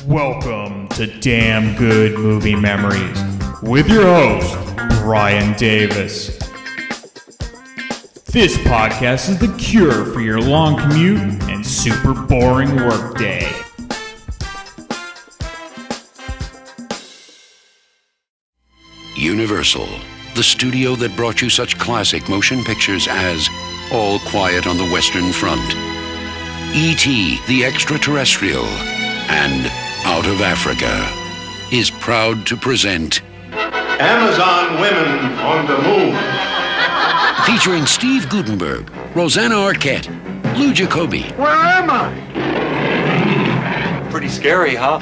Welcome to Damn Good Movie Memories with your host, Brian Davis. This podcast is the cure for your long commute and super boring workday. Universal, the studio that brought you such classic motion pictures as All Quiet on the Western Front, E.T. the Extraterrestrial, and Out of Africa, is proud to present Amazon Women on the Moon. Featuring Steve Guttenberg, Rosanna Arquette, Lou Jacoby. Where am I? Pretty scary, huh?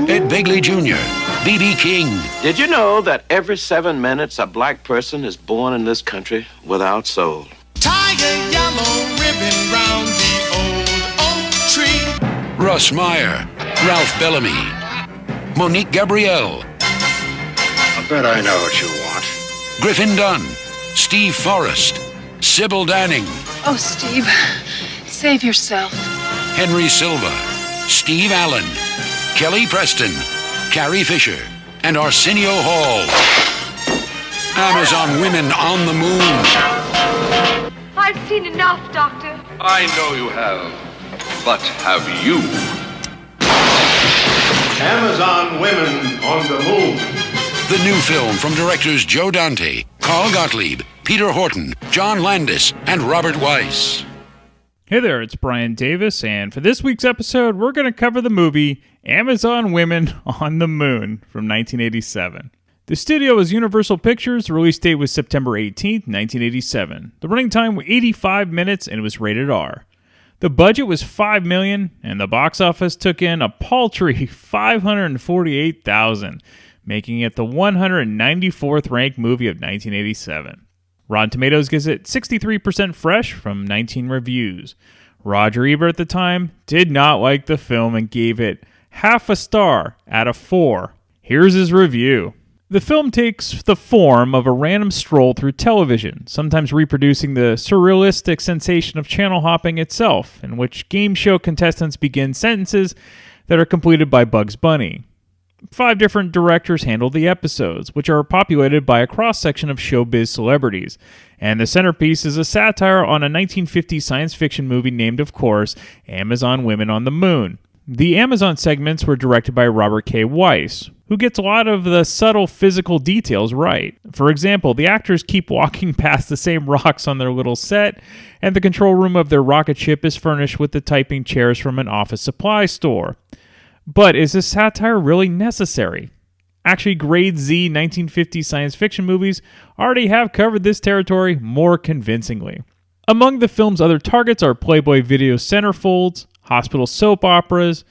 Ed Begley Jr., B.B. King. Did you know that every 7 minutes a black person is born in this country without soul? Tie a yellow ribbon round the old oak tree. Russ Meyer, Ralph Bellamy, Monique Gabrielle. I bet I know what you want. Griffin Dunne, Steve Forrest, Sybil Danning. Oh, Steve, save yourself. Henry Silva, Steve Allen, Kelly Preston, Carrie Fisher, and Arsenio Hall. Amazon Women on the Moon. I've seen enough, Doctor. I know you have, but have you? Amazon Women on the Moon. The new film from directors Joe Dante, Carl Gottlieb, Peter Horton, John Landis, and Robert Weiss. Hey there, it's Brian Davis, and for this week's episode, we're going to cover the movie Amazon Women on the Moon from 1987. The studio was Universal Pictures. The release date was September 18th, 1987. The running time was 85 minutes, and it was rated R. The budget was $5 million, and the box office took in a paltry $548,000, making it the 194th ranked movie of 1987. Rotten Tomatoes gives it 63% fresh from 19 reviews. Roger Ebert at the time did not like the film and gave it half a star out of 4. Here's his review. The film takes the form of a random stroll through television, sometimes reproducing the surrealistic sensation of channel hopping itself, in which game show contestants begin sentences that are completed by Bugs Bunny. 5 different directors handle the episodes, which are populated by a cross-section of showbiz celebrities, and the centerpiece is a satire on a 1950 science fiction movie named, of course, Amazon Women on the Moon. The Amazon segments were directed by Robert K. Weiss, who gets a lot of the subtle physical details right. For example, the actors keep walking past the same rocks on their little set, and the control room of their rocket ship is furnished with the typing chairs from an office supply store. But is this satire really necessary? Actually, grade Z 1950 science fiction movies already have covered this territory more convincingly. Among the film's other targets are Playboy video centerfolds, hospital soap operas,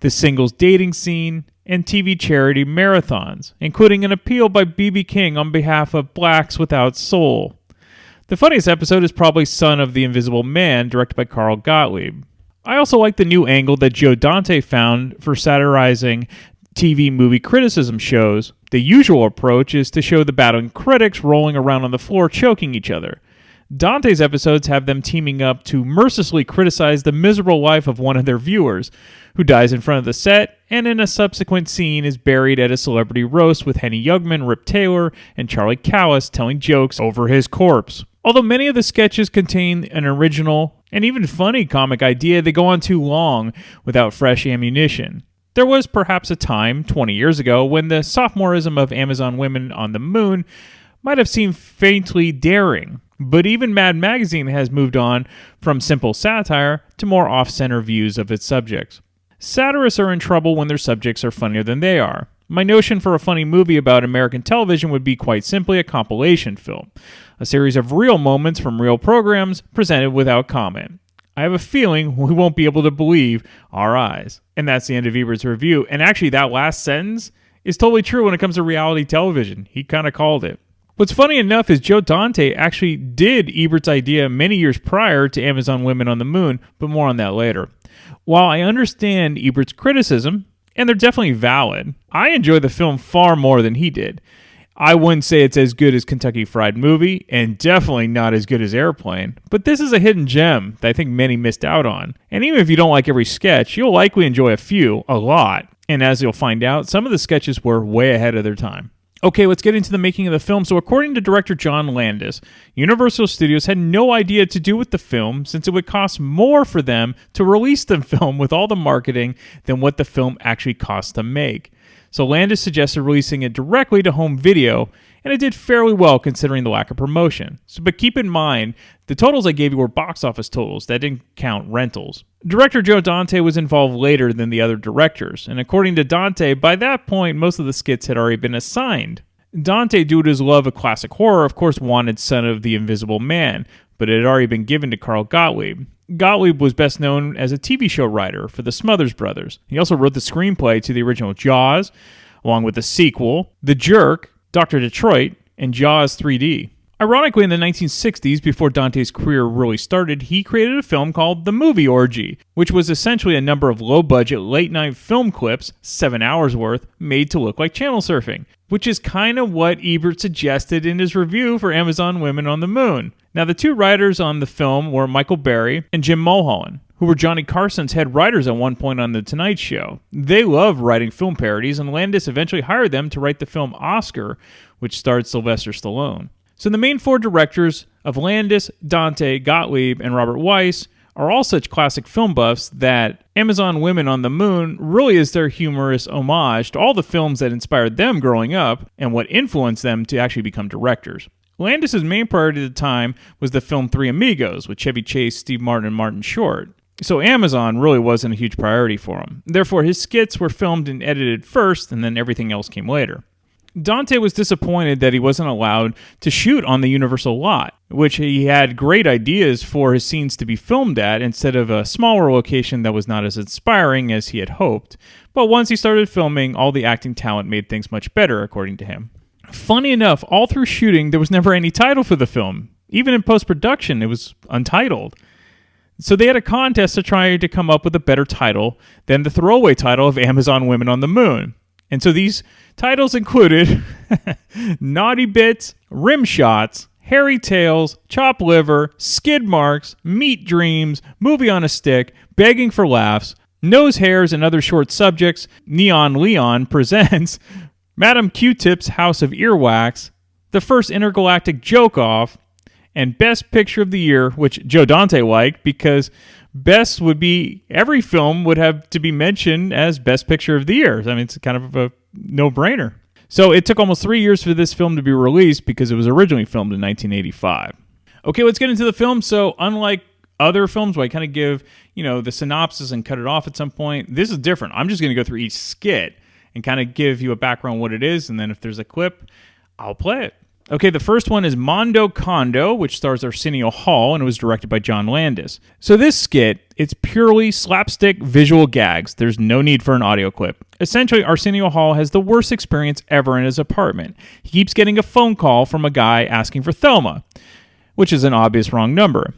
the singles dating scene, and TV charity marathons, including an appeal by B.B. King on behalf of Blacks Without Soul. The funniest episode is probably Son of the Invisible Man, directed by Carl Gottlieb. I also like the new angle that Joe Dante found for satirizing TV movie criticism shows. The usual approach is to show the battling critics rolling around on the floor choking each other. Dante's episodes have them teaming up to mercilessly criticize the miserable life of one of their viewers, who dies in front of the set, and in a subsequent scene is buried at a celebrity roast with Henny Youngman, Rip Taylor, and Charlie Callis telling jokes over his corpse. Although many of the sketches contain an original and even funny comic idea, they go on too long without fresh ammunition. There was perhaps a time, 20 years ago, when the sophomorism of Amazon Women on the Moon might have seemed faintly daring, but even Mad Magazine has moved on from simple satire to more off-center views of its subjects. Satirists are in trouble when their subjects are funnier than they are. My notion for a funny movie about American television would be quite simply a compilation film, a series of real moments from real programs presented without comment. I have a feeling we won't be able to believe our eyes. And that's the end of Ebert's review. And actually, that last sentence is totally true when it comes to reality television. He kind of called it. What's funny enough is Joe Dante actually did Ebert's idea many years prior to Amazon Women on the Moon, but more on that later. While I understand Ebert's criticism, and they're definitely valid, I enjoy the film far more than he did. I wouldn't say it's as good as Kentucky Fried Movie, and definitely not as good as Airplane, but this is a hidden gem that I think many missed out on. And even if you don't like every sketch, you'll likely enjoy a few, a lot. And as you'll find out, some of the sketches were way ahead of their time. Okay, let's get into the making of the film. So according to director John Landis, Universal Studios had no idea what to do with the film since it would cost more for them to release the film with all the marketing than what the film actually cost to make. So Landis suggested releasing it directly to home video, and it did fairly well considering the lack of promotion. But keep in mind, the totals I gave you were box office totals. That didn't count rentals. Director Joe Dante was involved later than the other directors, and according to Dante, by that point, most of the skits had already been assigned. Dante, due to his love of classic horror, of course wanted Son of the Invisible Man, but it had already been given to Carl Gottlieb. Gottlieb was best known as a TV show writer for the Smothers Brothers. He also wrote the screenplay to the original Jaws, along with the sequel, The Jerk, Dr. Detroit, and Jaws 3D. Ironically, in the 1960s, before Dante's career really started, he created a film called The Movie Orgy, which was essentially a number of low-budget, late-night film clips, 7 hours worth, made to look like channel surfing, which is kind of what Ebert suggested in his review for Amazon Women on the Moon. Now, the two writers on the film were Michael Berry and Jim Mulholland, who were Johnny Carson's head writers at one point on The Tonight Show. They loved writing film parodies, and Landis eventually hired them to write the film Oscar, which starred Sylvester Stallone. So the main four directors of Landis, Dante, Gottlieb, and Robert Weiss are all such classic film buffs that Amazon Women on the Moon really is their humorous homage to all the films that inspired them growing up and what influenced them to actually become directors. Landis' main priority at the time was the film Three Amigos with Chevy Chase, Steve Martin, and Martin Short. So Amazon really wasn't a huge priority for him. Therefore, his skits were filmed and edited first, and then everything else came later. Dante was disappointed that he wasn't allowed to shoot on the Universal lot, which he had great ideas for his scenes to be filmed at instead of a smaller location that was not as inspiring as he had hoped. But once he started filming, all the acting talent made things much better, according to him. Funny enough, all through shooting, there was never any title for the film. Even in post-production, it was untitled. So they had a contest to try to come up with a better title than the throwaway title of Amazon Women on the Moon. And so these titles included Naughty Bits, Rim Shots, Hairy Tales, Chopped Liver, Skid Marks, Meat Dreams, Movie on a Stick, Begging for Laughs, Nose Hairs and Other Short Subjects, Neon Leon Presents, Madam Q-Tip's House of Earwax, The First Intergalactic Joke-Off, and Best Picture of the Year, which Joe Dante liked because best would be, every film would have to be mentioned as Best Picture of the Year. I mean, it's kind of a no-brainer. So it took almost 3 years for this film to be released because it was originally filmed in 1985. Okay, let's get into the film. So unlike other films where I kind of give, the synopsis and cut it off at some point, this is different. I'm just going to go through each skit and kind of give you a background on what it is, and then if there's a clip, I'll play it. Okay, the first one is Mondo Condo, which stars Arsenio Hall, and it was directed by John Landis. So this skit, it's purely slapstick visual gags. There's no need for an audio clip. Essentially, Arsenio Hall has the worst experience ever in his apartment. He keeps getting a phone call from a guy asking for Thelma, which is an obvious wrong number.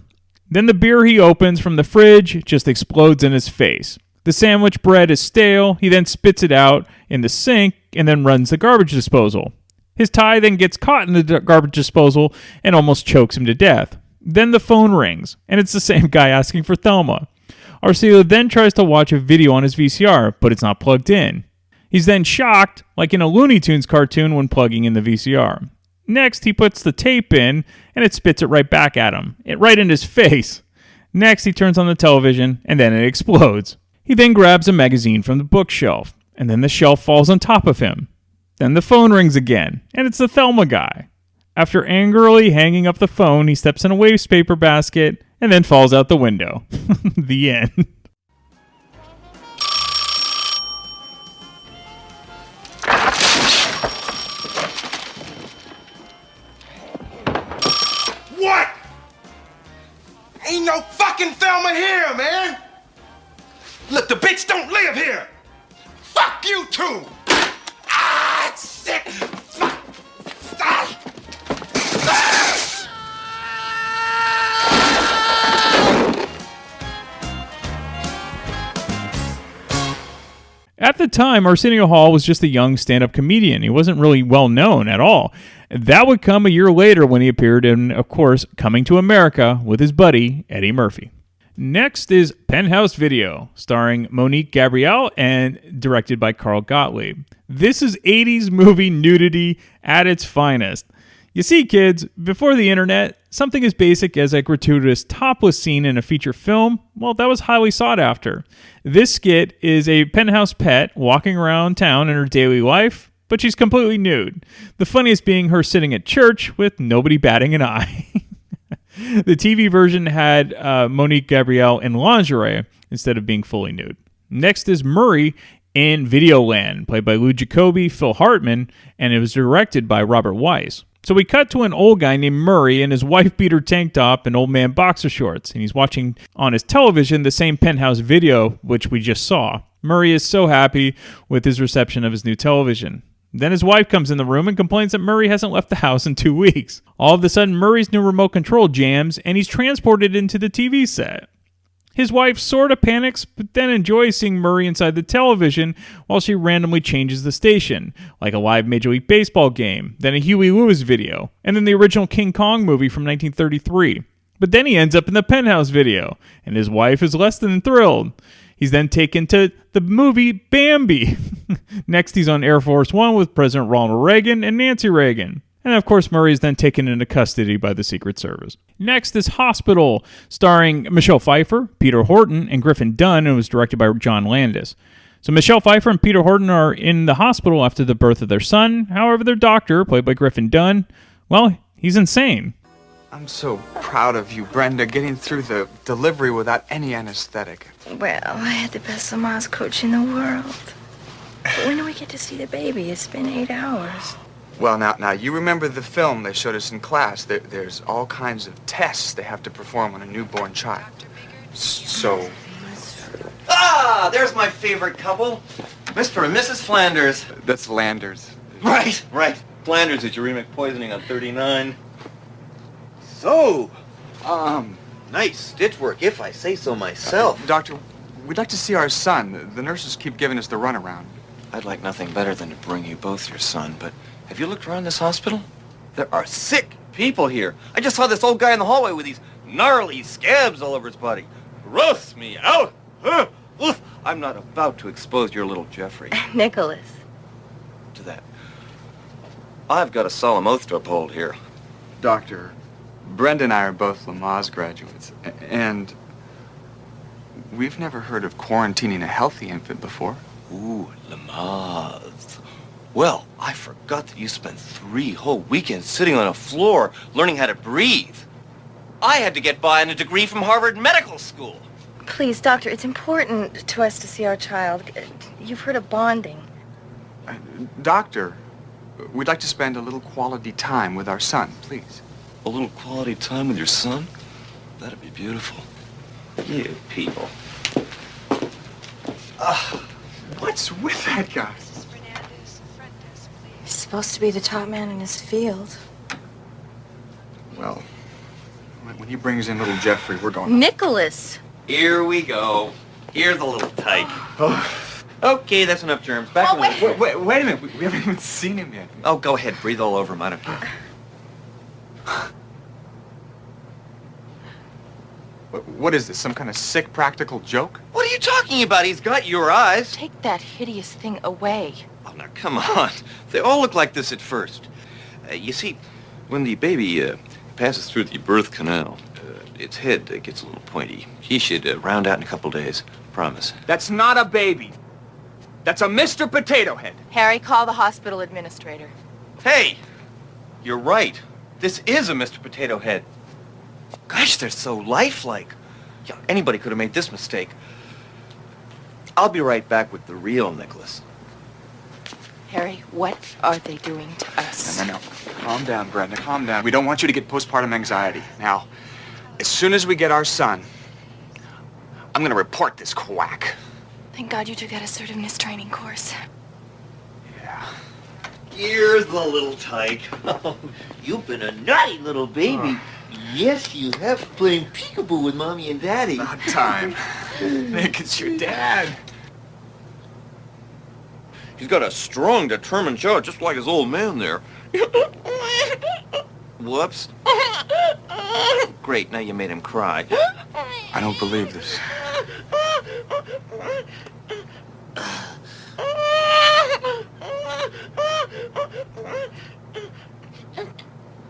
Then the beer he opens from the fridge just explodes in his face. The sandwich bread is stale. He then spits it out in the sink and then runs the garbage disposal. His tie then gets caught in the garbage disposal and almost chokes him to death. Then the phone rings, and it's the same guy asking for Thelma. Arsenio then tries to watch a video on his VCR, but it's not plugged in. He's then shocked, like in a Looney Tunes cartoon when plugging in the VCR. Next, he puts the tape in, and it spits it right back at him, right in his face. Next, he turns on the television, and then it explodes. He then grabs a magazine from the bookshelf, and then the shelf falls on top of him. Then the phone rings again, and it's the Thelma guy. After angrily hanging up the phone, he steps in a waste paper basket and then falls out the window. The end. What? Ain't no fucking Thelma here, man. Look, the bitch don't live here. Fuck you too. Ah, shit! Fuck! Ah! Ah! At the time, Arsenio Hall was just a young stand-up comedian. He wasn't really well known at all. That would come a year later when he appeared in, of course, Coming to America with his buddy, Eddie Murphy. Next is Penthouse Video, starring Monique Gabrielle and directed by Carl Gottlieb. This is 80s movie nudity at its finest. You see, kids, before the internet, something as basic as a gratuitous topless scene in a feature film, well, that was highly sought after. This skit is a penthouse pet walking around town in her daily life, but she's completely nude. The funniest being her sitting at church with nobody batting an eye. The TV version had Monique Gabrielle in lingerie instead of being fully nude. Next is Murray in Videoland, played by Lou Jacoby, Phil Hartman, and it was directed by Robert Weiss. So we cut to an old guy named Murray in his wife-beater tank top and old man boxer shorts, and he's watching on his television the same Penthouse Video which we just saw. Murray is so happy with his reception of his new television. Then his wife comes in the room and complains that Murray hasn't left the house in 2 weeks. All of a sudden, Murray's new remote control jams, and he's transported into the TV set. His wife sort of panics, but then enjoys seeing Murray inside the television while she randomly changes the station, like a live Major League Baseball game, then a Huey Lewis video, and then the original King Kong movie from 1933. But then he ends up in the Penthouse Video, and his wife is less than thrilled. He's then taken to the movie Bambi. Next, he's on Air Force One with President Ronald Reagan and Nancy Reagan. And of course, Murray is then taken into custody by the Secret Service. Next is Hospital, starring Michelle Pfeiffer, Peter Horton, and Griffin Dunne, and was directed by John Landis. So Michelle Pfeiffer and Peter Horton are in the hospital after the birth of their son. However, their doctor, played by Griffin Dunne, well, he's insane. I'm so proud of you, Brenda, getting through the delivery without any anesthetic. Well, I had the best Lamaze coach in the world. But when do we get to see the baby? It's been 8 hours. Well, now, you remember the film they showed us in class. There's all kinds of tests they have to perform on a newborn child. So... Ah, there's my favorite couple. Mr. and Mrs. Flanders. That's Landers. Right. Flanders is uremic poisoning on 39. So, nice stitch work, if I say so myself. Doctor, we'd like to see our son. The nurses keep giving us the runaround. I'd like nothing better than to bring you both your son, but have you looked around this hospital? There are sick people here. I just saw this old guy in the hallway with these gnarly scabs all over his body. Gross me out. Oof. I'm not about to expose your little Jeffrey. Nicholas. To that. I've got a solemn oath to uphold here. Doctor, Brenda and I are both Lamaze graduates, and we've never heard of quarantining a healthy infant before. Ooh, Lamaze. Well, I forgot that you spent 3 whole weekends sitting on a floor learning how to breathe. I had to get by on a degree from Harvard Medical School. Please, Doctor, it's important to us to see our child. You've heard of bonding. Doctor, we'd like to spend a little quality time with our son, please. A little quality time with your son? That'd be beautiful. You people. What's with that guy? He's supposed to be the top man in his field. Well, when he brings in little Jeffrey, we're going... Nicholas! Here we go. Here's the little tyke. Okay, that's enough germs. Back in the... Wait a minute. We haven't even seen him yet. Oh, go ahead. Breathe all over him. I don't care. What is this, some kind of sick practical joke? What are you talking about? He's got your eyes. Take that hideous thing away. Oh, now, come on. They all look like this at first. You see, when the baby passes through the birth canal, its head gets a little pointy. He should round out in a couple days. Promise. That's not a baby. That's a Mr. Potato Head. Harry, call the hospital administrator. Hey! You're right. This is a Mr. Potato Head. Gosh, they're so lifelike. Yeah, anybody could have made this mistake. I'll be right back with the real Nicholas. Harry, what are they doing to us? No. Calm down, Brenda. Calm down. We don't want you to get postpartum anxiety. Now, as soon as we get our son, I'm going to report this quack. Thank God you took that assertiveness training course. Yeah. Here's the little tyke. Oh, you've been a naughty little baby. Yes, you have, playing peekaboo with Mommy and Daddy. About time. Nick, it's your dad. He's got a strong, determined jaw, just like his old man there. Whoops. Great, now you made him cry. I don't believe this.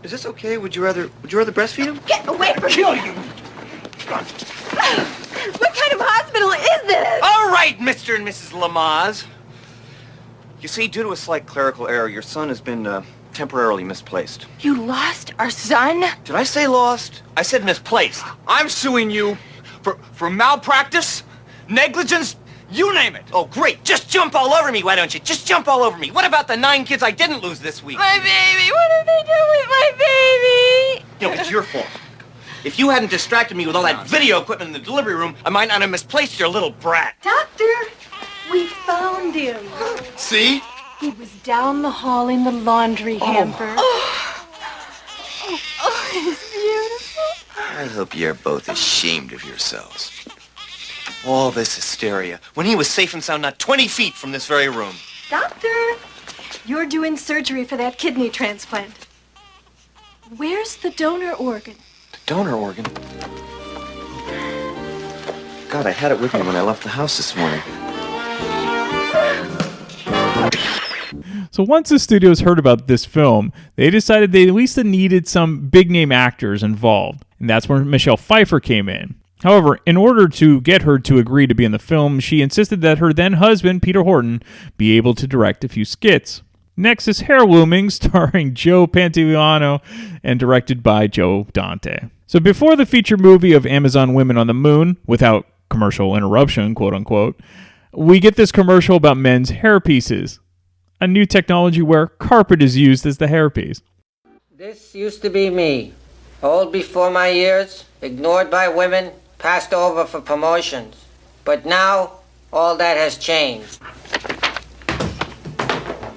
Is this okay? Would you rather breastfeed him? Get away from Kill me! you! What kind of hospital is this? All right, Mr. and Mrs. Lamaze. You see, due to a slight clerical error, your son has been temporarily misplaced. You lost our son? Did I say lost? I said misplaced. I'm suing you for malpractice, negligence, you name it. Oh, great. Just jump all over me, why don't you? Just jump all over me. What about the 9 kids I didn't lose this week? My baby! What did they do with my baby? No, it's your fault. If you hadn't distracted me with all that video equipment in the delivery room, I might not have misplaced your little brat. Doctor, we found him. See? He was down the hall in the laundry hamper. Oh, it's beautiful. I hope you're both ashamed of yourselves. All this hysteria, when he was safe and sound not 20 feet from this very room. Doctor, you're doing surgery for that kidney transplant. Where's the donor organ? The donor organ? God, I had it with me when I left the house this morning. So once the studios heard about this film, they decided they at least needed some big-name actors involved, and that's where Michelle Pfeiffer came in. However, in order to get her to agree to be in the film, she insisted that her then-husband, Peter Horton, be able to direct a few skits. Next is Heirlooming, starring Joe Pantoliano and directed by Joe Dante. So before the feature movie of Amazon Women on the Moon, without commercial interruption, quote-unquote, we get this commercial about men's hairpieces. A new technology where carpet is used as the hairpiece. This used to be me. Old before my years, ignored by women, passed over for promotions. But now, all that has changed.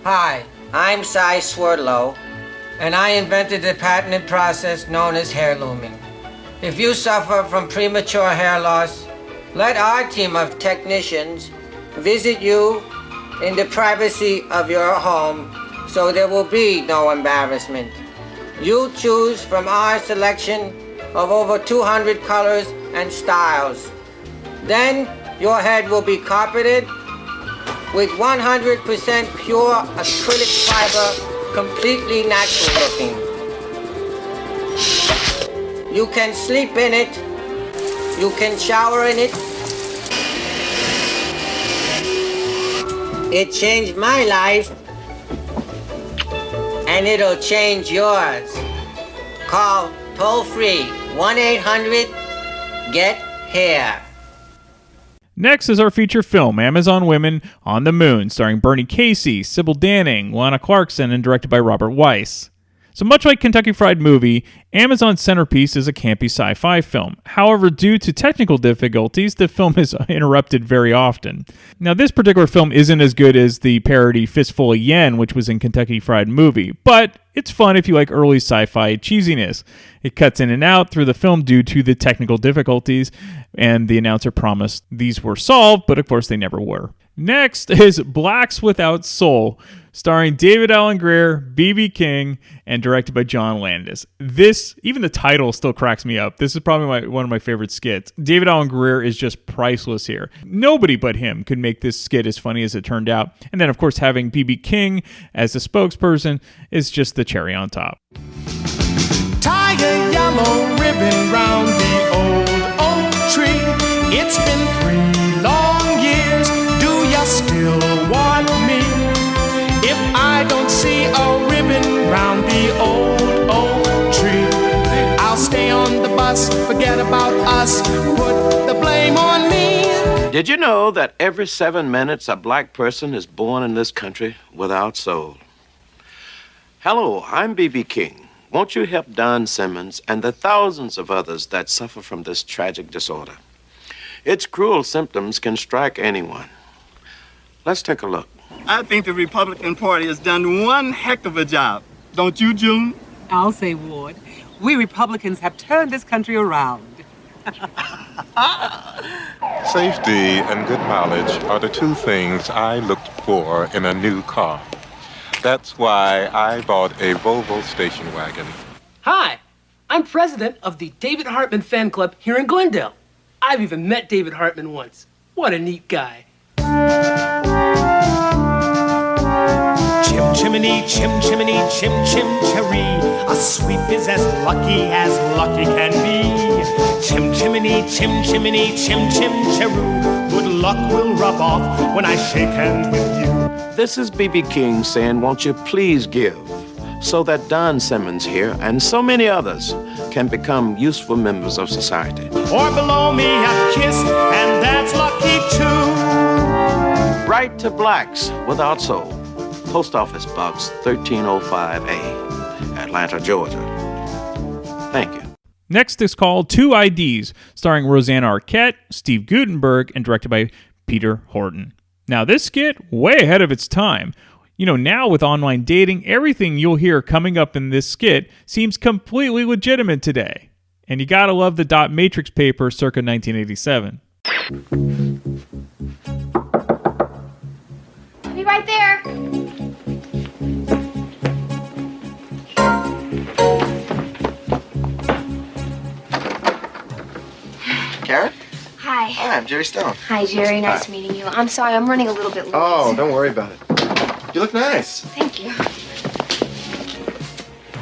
Hi, I'm Cy Swerdlow, and I invented the patented process known as hair looming. If you suffer from premature hair loss, let our team of technicians visit you in the privacy of your home so there will be no embarrassment. You choose from our selection of over 200 colors and styles. Then your head will be carpeted with 100% pure acrylic fiber, completely natural looking. You can sleep in it, you can shower in it. It changed my life, and it'll change yours. Call toll-free 1-800-GET-HAIR. Next is our feature film, Amazon Women on the Moon, starring Bernie Casey, Sybil Danning, Lana Clarkson, and directed by Robert Weiss. So much like Kentucky Fried Movie, Amazon's centerpiece is a campy sci-fi film. However, due to technical difficulties, the film is interrupted very often. Now, this particular film isn't as good as the parody Fistful of Yen, which was in Kentucky Fried Movie, but it's fun if you like early sci-fi cheesiness. It cuts in and out through the film due to the technical difficulties, and the announcer promised these were solved, but of course they never were. Next is Blacks Without Soul, starring David Alan Grier, B.B. King, and directed by John Landis. This, even the title still cracks me up. This is probably one of my favorite skits. David Alan Grier is just priceless here. Nobody but him could make this skit as funny as it turned out. And then, of course, having B.B. King as the spokesperson is just the cherry on top. Tie a yellow ribbon round the old oak tree. It's been 3 long years. Do ya still want me? If I don't see a ribbon round the old oak tree, then I'll stay on the bus, forget about us, put the blame on me. Did you know that every 7 minutes a black person is born in this country without soul? Hello, I'm B.B. King. Won't you help Don Simmons and the thousands of others that suffer from this tragic disorder? Its cruel symptoms can strike anyone. Let's take a look. I think the Republican Party has done one heck of a job. Don't you, June? I'll say, Ward, we Republicans have turned this country around. Safety and good mileage are the 2 things I looked for in a new car. That's why I bought a Volvo station wagon. Hi, I'm president of the David Hartman fan club here in Glendale. I've even met David Hartman once. What a neat guy. Chim chimney, chim chimney, chim chim cherry. A sweep is as lucky can be. Chim chimney, chim chimney, chim chim cheroo. Good luck will rub off when I shake hands with you. This is B.B. King saying, won't you please give, so that Don Simmons here and so many others can become useful members of society. Or below me a kiss, and that's lucky too. Write to Blacks Without Soul, Post Office Box 1305A, Atlanta, Georgia. Thank you. Next is called Two IDs, starring Rosanna Arquette, Steve Guttenberg, and directed by Peter Horton. Now, this skit, way ahead of its time. You know, now with online dating, everything you'll hear coming up in this skit seems completely legitimate today. And you gotta love the dot matrix paper circa 1987. I'll be right there. Karen? Hi. Hi, I'm Jerry Stone. Hi, Jerry. Nice Hi. meeting you. I'm sorry, I'm running a little bit late. Oh, don't worry about it. You look nice. Thank you.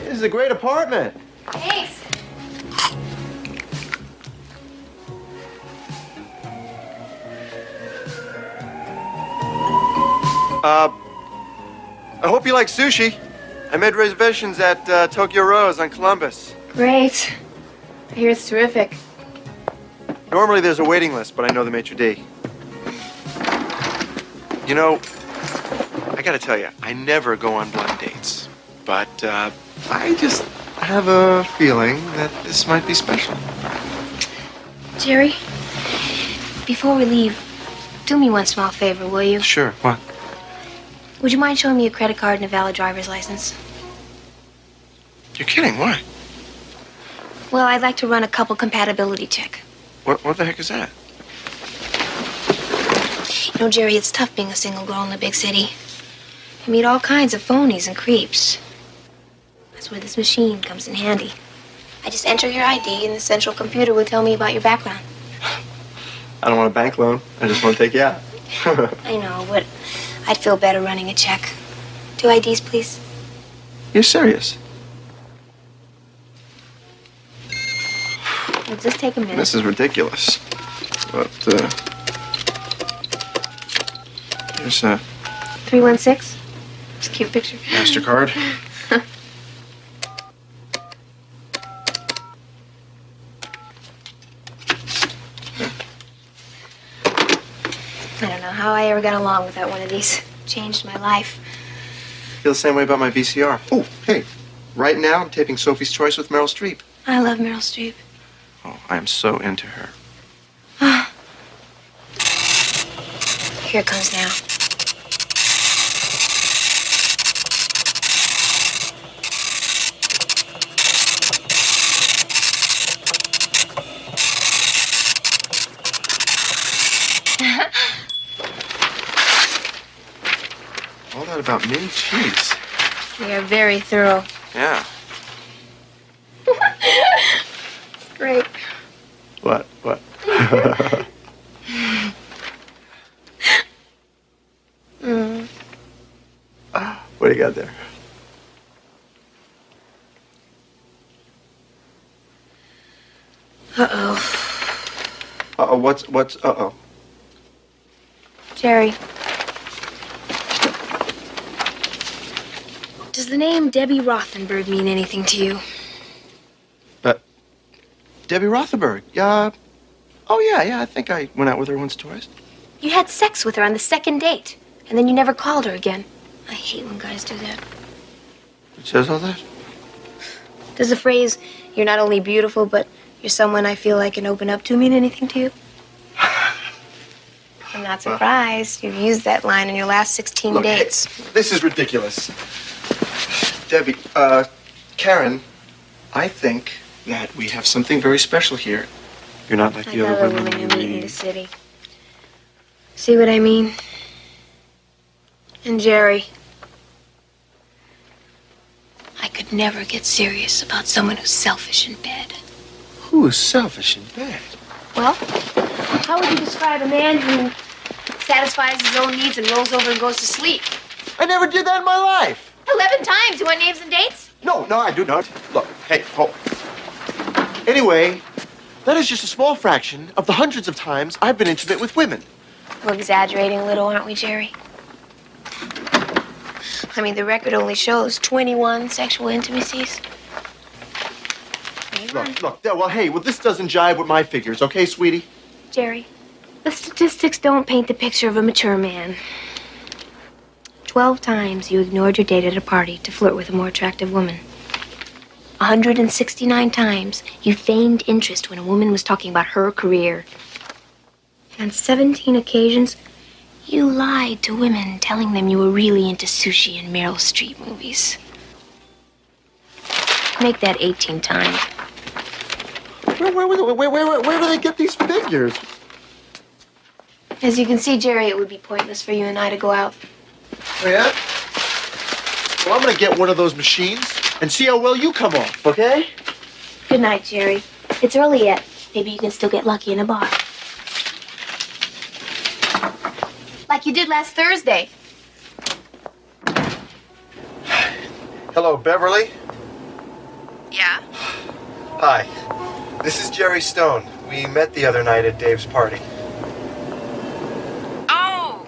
This is a great apartment. Thanks. I hope you like sushi. I made reservations at Tokyo Rose on Columbus. Great. I hear it's terrific. Normally there's a waiting list, but I know the maitre d'. You know, I gotta tell you, I never go on blind dates. But I just have a feeling that this might be special. Jerry, before we leave, do me one small favor, will you? Sure, what? Would you mind showing me a credit card and a valid driver's license? You're kidding, why? Well, I'd like to run a couple compatibility check. What the heck is that? You know, Jerry, it's tough being a single girl in the big city. You meet all kinds of phonies and creeps. That's where this machine comes in handy. I just enter your ID and the central computer will tell me about your background. I don't want a bank loan. I just want to take you out. I know, but I'd feel better running a check. 2 IDs, please. You're serious? It'll just take a minute. This is ridiculous. But, here's a 316? It's a cute picture. MasterCard. I don't know how I ever got along without one of these. Changed my life. Feel the same way about my VCR. Oh, hey. Right now, I'm taping Sophie's Choice with Meryl Streep. I love Meryl Streep. Oh, I am so into her. Here it comes now. All that about me? Jeez. You're very thorough. Yeah. Great. What? What do you got there? Uh-oh. Uh-oh, what's uh-oh? Jerry. Does the name Debbie Rothenberg mean anything to you? Debbie Rothenberg. Yeah. Oh, yeah, I think I went out with her once or twice. You had sex with her on the second date, and then you never called her again. I hate when guys do that. It says all that? Does the phrase, you're not only beautiful, but you're someone I feel I can open up to mean anything to you? I'm not surprised. You've used that line in your last 16 dates. Hey, this is ridiculous. Debbie, Karen, I think that we have something very special here. You're not like the other women you meet in the city. See what I mean? And Jerry, I could never get serious about someone who's selfish in bed. Who is selfish in bed? Well, how would you describe a man who satisfies his own needs and rolls over and goes to sleep? I never did that in my life. 11 times. You want names and dates? No, I do not. Look, hey, hold. Anyway, that is just a small fraction of the hundreds of times I've been intimate with women. We're exaggerating a little, aren't we, Jerry? I mean, the record only shows 21 sexual intimacies. Look, well, this doesn't jibe with my figures, okay, sweetie? Jerry, the statistics don't paint the picture of a mature man. 12 times you ignored your date at a party to flirt with a more attractive woman. 169 times you feigned interest when a woman was talking about her career. On 17 occasions, you lied to women, telling them you were really into sushi and Meryl Streep movies. Make that 18 times. Where do they get these figures? As you can see, Jerry, it would be pointless for you and I to go out. Oh, yeah? Well, I'm gonna get one of those machines and see how well you come off, okay? Good night, Jerry. It's early yet. Maybe you can still get lucky in a bar. Like you did last Thursday. Hello, Beverly. Yeah? Hi. This is Jerry Stone. We met the other night at Dave's party. Oh!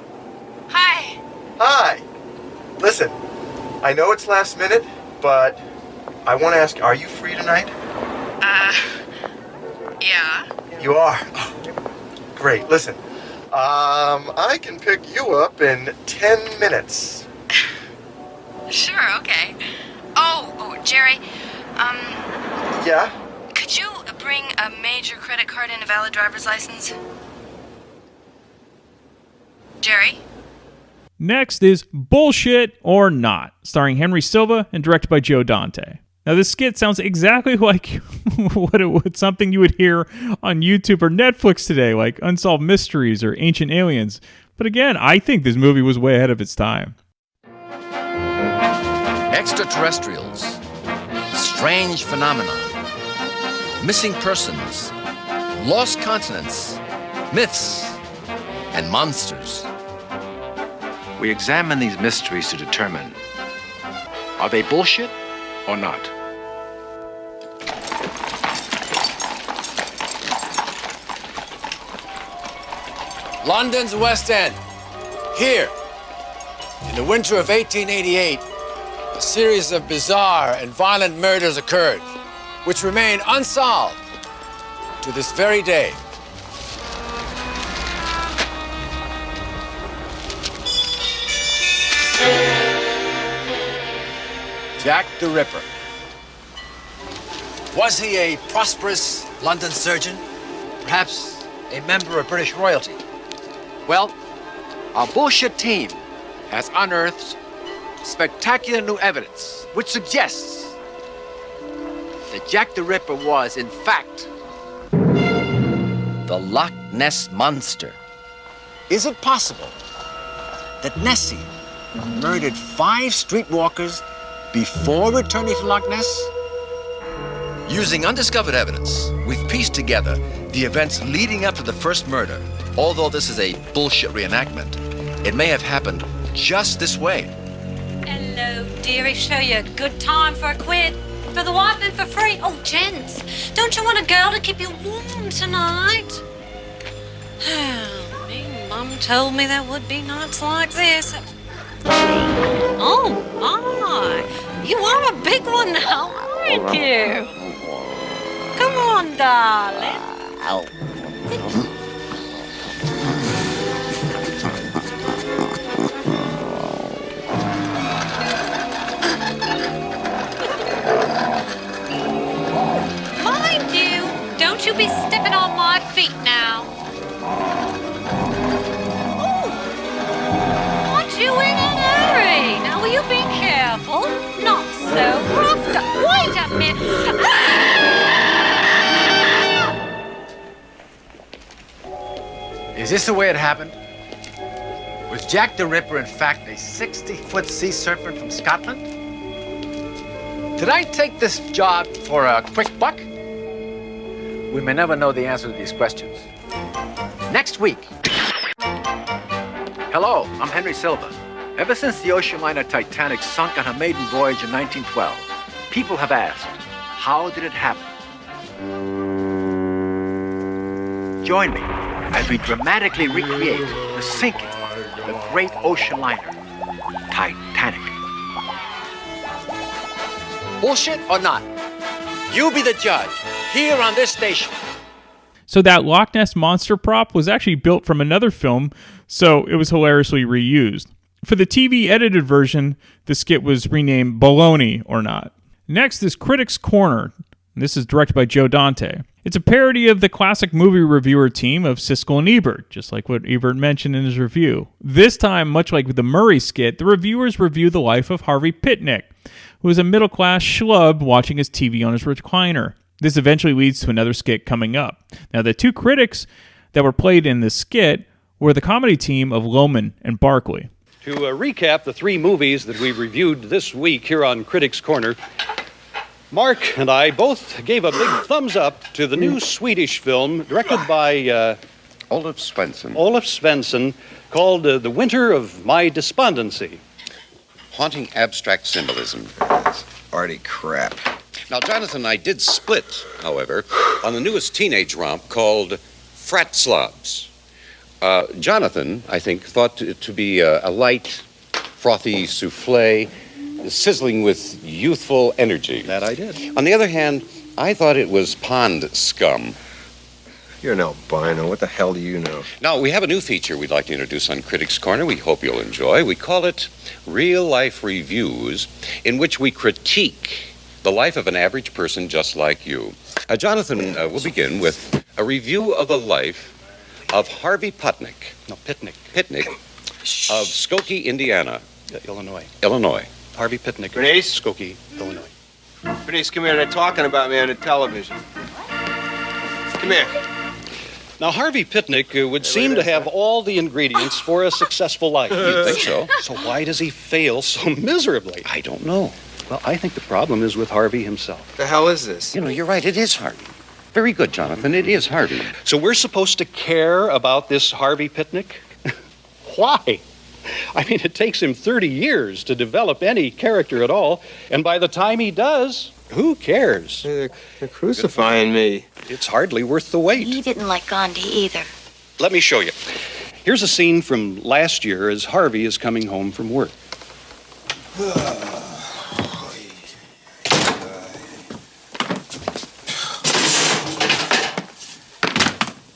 Hi. Hi. Listen, I know it's last minute, but I want to ask, are you free tonight? Yeah. You are? Oh, great. Listen, I can pick you up in 10 minutes. Sure, okay. Oh, Jerry, Yeah? could you bring a major credit card and a valid driver's license? Jerry? Next is Bullshit or Not, starring Henry Silva and directed by Joe Dante. Now, this skit sounds exactly like something you would hear on YouTube or Netflix today, like Unsolved Mysteries or Ancient Aliens. But again, I think this movie was way ahead of its time. Extraterrestrials, strange phenomena, missing persons, lost continents, myths, and monsters. We examine these mysteries to determine, are they bullshit or not? London's West End. Here, in the winter of 1888, a series of bizarre and violent murders occurred, which remain unsolved to this very day. Jack the Ripper. Was he a prosperous London surgeon? Perhaps a member of British royalty? Well, our bullshit team has unearthed spectacular new evidence which suggests that Jack the Ripper was, in fact, the Loch Ness Monster. Is it possible that Nessie murdered 5 streetwalkers before returning to Loch Ness? Using undiscovered evidence, we've pieced together the events leading up to the first murder. Although this is a bullshit reenactment, it may have happened just this way. Hello, dearie. Show you a good time for a quid. For the wife and for free. Oh, gents, don't you want a girl to keep you warm tonight? Me mum told me there would be nights like this. Oh, my. You are a big one now, aren't you? Come on, darling. Mind you, don't you be stepping on my feet now. Aren't you in a hurry? Now, will you be careful? Not so roughed up. Wait a minute. Is this the way it happened? Was Jack the Ripper, in fact, a 60-foot sea serpent from Scotland? Did I take this job for a quick buck? We may never know the answer to these questions. Next week. Hello, I'm Henry Silva. Ever since the ocean liner Titanic sunk on her maiden voyage in 1912, people have asked, how did it happen? Join me as we dramatically recreate the sinking of the great ocean liner, Titanic. Bullshit or not? You be the judge, here on this station. So that Loch Ness Monster prop was actually built from another film, so it was hilariously reused. For the TV edited version, the skit was renamed Baloney or Not. Next is Critics Corner. This is directed by Joe Dante. It's a parody of the classic movie reviewer team of Siskel and Ebert, just like what Ebert mentioned in his review. This time, much like with the Murray skit, the reviewers review the life of Harvey Pitnick, who is a middle-class schlub watching his TV on his recliner. This eventually leads to another skit coming up. Now, the two critics that were played in this skit were the comedy team of Lohman and Barkley. To recap the three movies that we reviewed this week here on Critics Corner, Mark and I both gave a big thumbs up to the new Swedish film directed by Olaf Svensson called The Winter of My Despondency. Haunting abstract symbolism. Arty crap. Now, Jonathan and I did split, however, on the newest teenage romp called Frat Slobs. Jonathan, I think, thought it to be a light, frothy souffle, sizzling with youthful energy. That I did. On the other hand, I thought it was pond scum. You're an albino. What the hell do you know? Now, we have a new feature we'd like to introduce on Critics Corner. We hope you'll enjoy. We call it Real Life Reviews, in which we critique the life of an average person just like you. Jonathan will begin with a review of the life of Harvey Pitnick. No, Pitnick. Pitnick of Skokie, Indiana. Illinois. Illinois. Harvey Pitnick. Bernice? Skokie, Illinois. Bernice, come here. They're talking about me on the television. Come here. Now, Harvey Pitnick would seem to have all the ingredients for a successful life. You think so? So why does he fail so miserably? I don't know. Well, I think the problem is with Harvey himself. The hell is this? You know, you're right. It is Harvey. Very good, Jonathan. It is Harvey. So we're supposed to care about this Harvey Pitnick? Why? I mean, it takes him 30 years to develop any character at all, and by the time he does, who cares? They're crucifying me. It's hardly worth the wait. He didn't like Gandhi either. Let me show you. Here's a scene from last year as Harvey is coming home from work.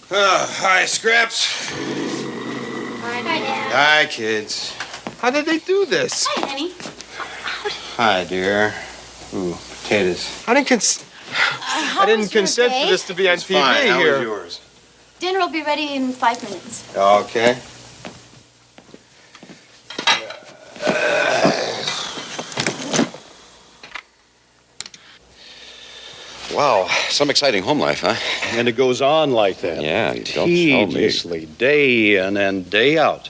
Hi, Scraps. Hi, Dad. Hi, kids. How did they do this? Hi, honey. Hi, dear. Ooh, potatoes. I didn't consent for this to be on TV fine. How here. was yours? Dinner will be ready in 5 minutes. Okay. Wow, some exciting home life, huh? And it goes on like that. Yeah, don't tell tediously, day in and day out.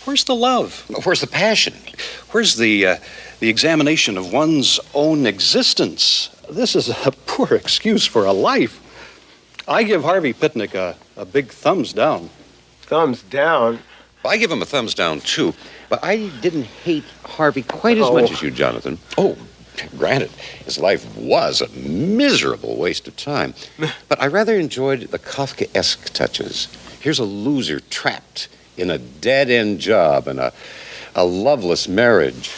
Where's the love? Where's the passion? Where's the examination of one's own existence? This is a poor excuse for a life. I give Harvey Pitnick a big thumbs down. Thumbs down? I give him a thumbs down, too. But I didn't hate Harvey quite as much as you, Jonathan. Oh, granted, his life was a miserable waste of time. But I rather enjoyed the Kafkaesque touches. Here's a loser trapped in a dead-end job and a loveless marriage.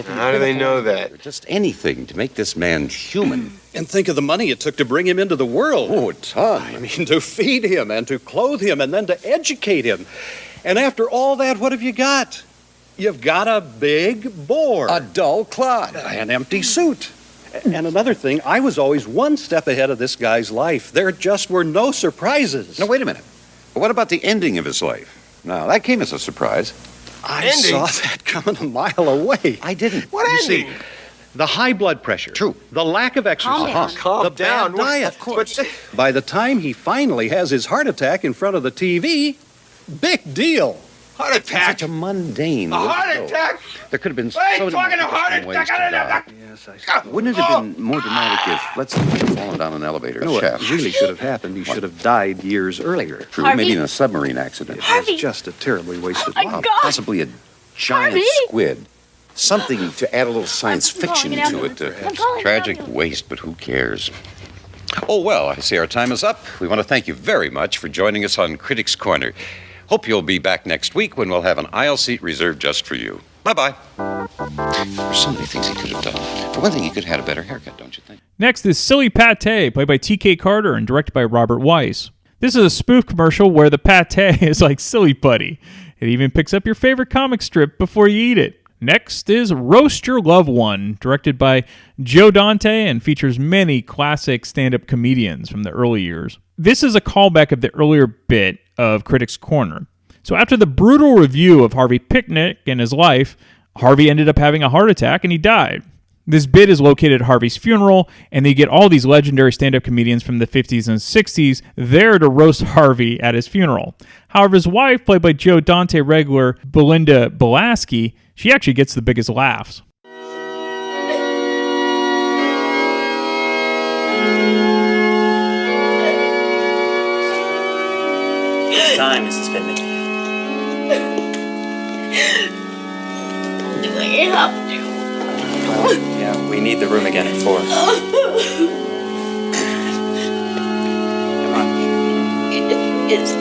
How do they know that? Just anything to make this man human. And think of the money it took to bring him into the world. Oh, a ton. I mean, to feed him and to clothe him and then to educate him. And after all that, what have you got? You've got a big bore. A dull clod. An empty suit. And another thing, I was always one step ahead of this guy's life. There just were no surprises. No, wait a minute. What about the ending of his life? Now, that came as a surprise. I saw that coming a mile away. I didn't. What ending? See, the high blood pressure. True. The lack of exercise. Calm down. Bad diet. Of course. By the time he finally has his heart attack in front of the TV, big deal. Heart attack? Such a mundane. A heart attack? There could have been Hey, so many talking a heart different ways attack. to die. Wouldn't it have been more dramatic if, let's say, he'd fallen down an elevator No, shaft? what really should have happened, he should have died years earlier. True, Harvey? maybe in a submarine accident. It was just a terribly wasted life. Possibly a giant squid. Something to add a little science fiction to it. Tragic waste, but who cares? Oh, well, I see our time is up. We want to thank you very much for joining us on Critics Corner. Hope you'll be back next week when we'll have an aisle seat reserved just for you. Bye-bye. There were so many things he could have done. For one thing, he could have had a better haircut, don't you think? Next is Silly Pate, played by T.K. Carter and directed by Robert Weiss. This is a spoof commercial where the pate is like Silly Putty. It even picks up your favorite comic strip before you eat it. Next is Roast Your Loved One, directed by Joe Dante and features many classic stand-up comedians from the early years. This is a callback of the earlier bit of Critics Corner. So after the brutal review of Harvey Picnic and his life, Harvey ended up having a heart attack and he died. This bit is located at Harvey's funeral, and they get all these legendary stand-up comedians from the 50s and 60s there to roast Harvey at his funeral. However, his wife, played by Joe Dante regular Belinda Belaski, she actually gets the biggest laughs. It's time, Mrs. Picnic. Do I have to? Well, yeah, we need the room again at 4. Come on. Is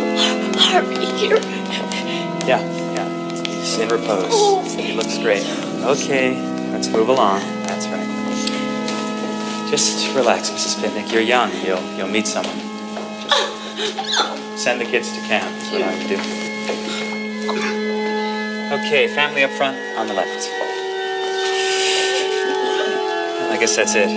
Harvey here? Yeah. He's in repose. He looks great. Okay, let's move along. That's right. Just relax, Mrs. Picnic. You're young. You'll meet someone. Just send the kids to camp. That's what I would do. Okay, family up front on the left. Well, I guess that's it.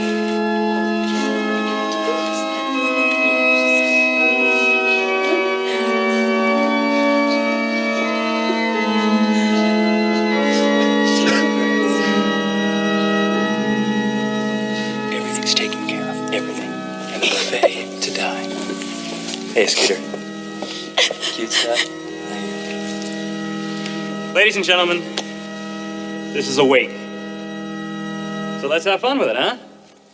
Everything's taken care of. Everything. And the buffet to die. Hey, Scooter. Cute stuff. Ladies and gentlemen, this is a wake. So let's have fun with it, huh?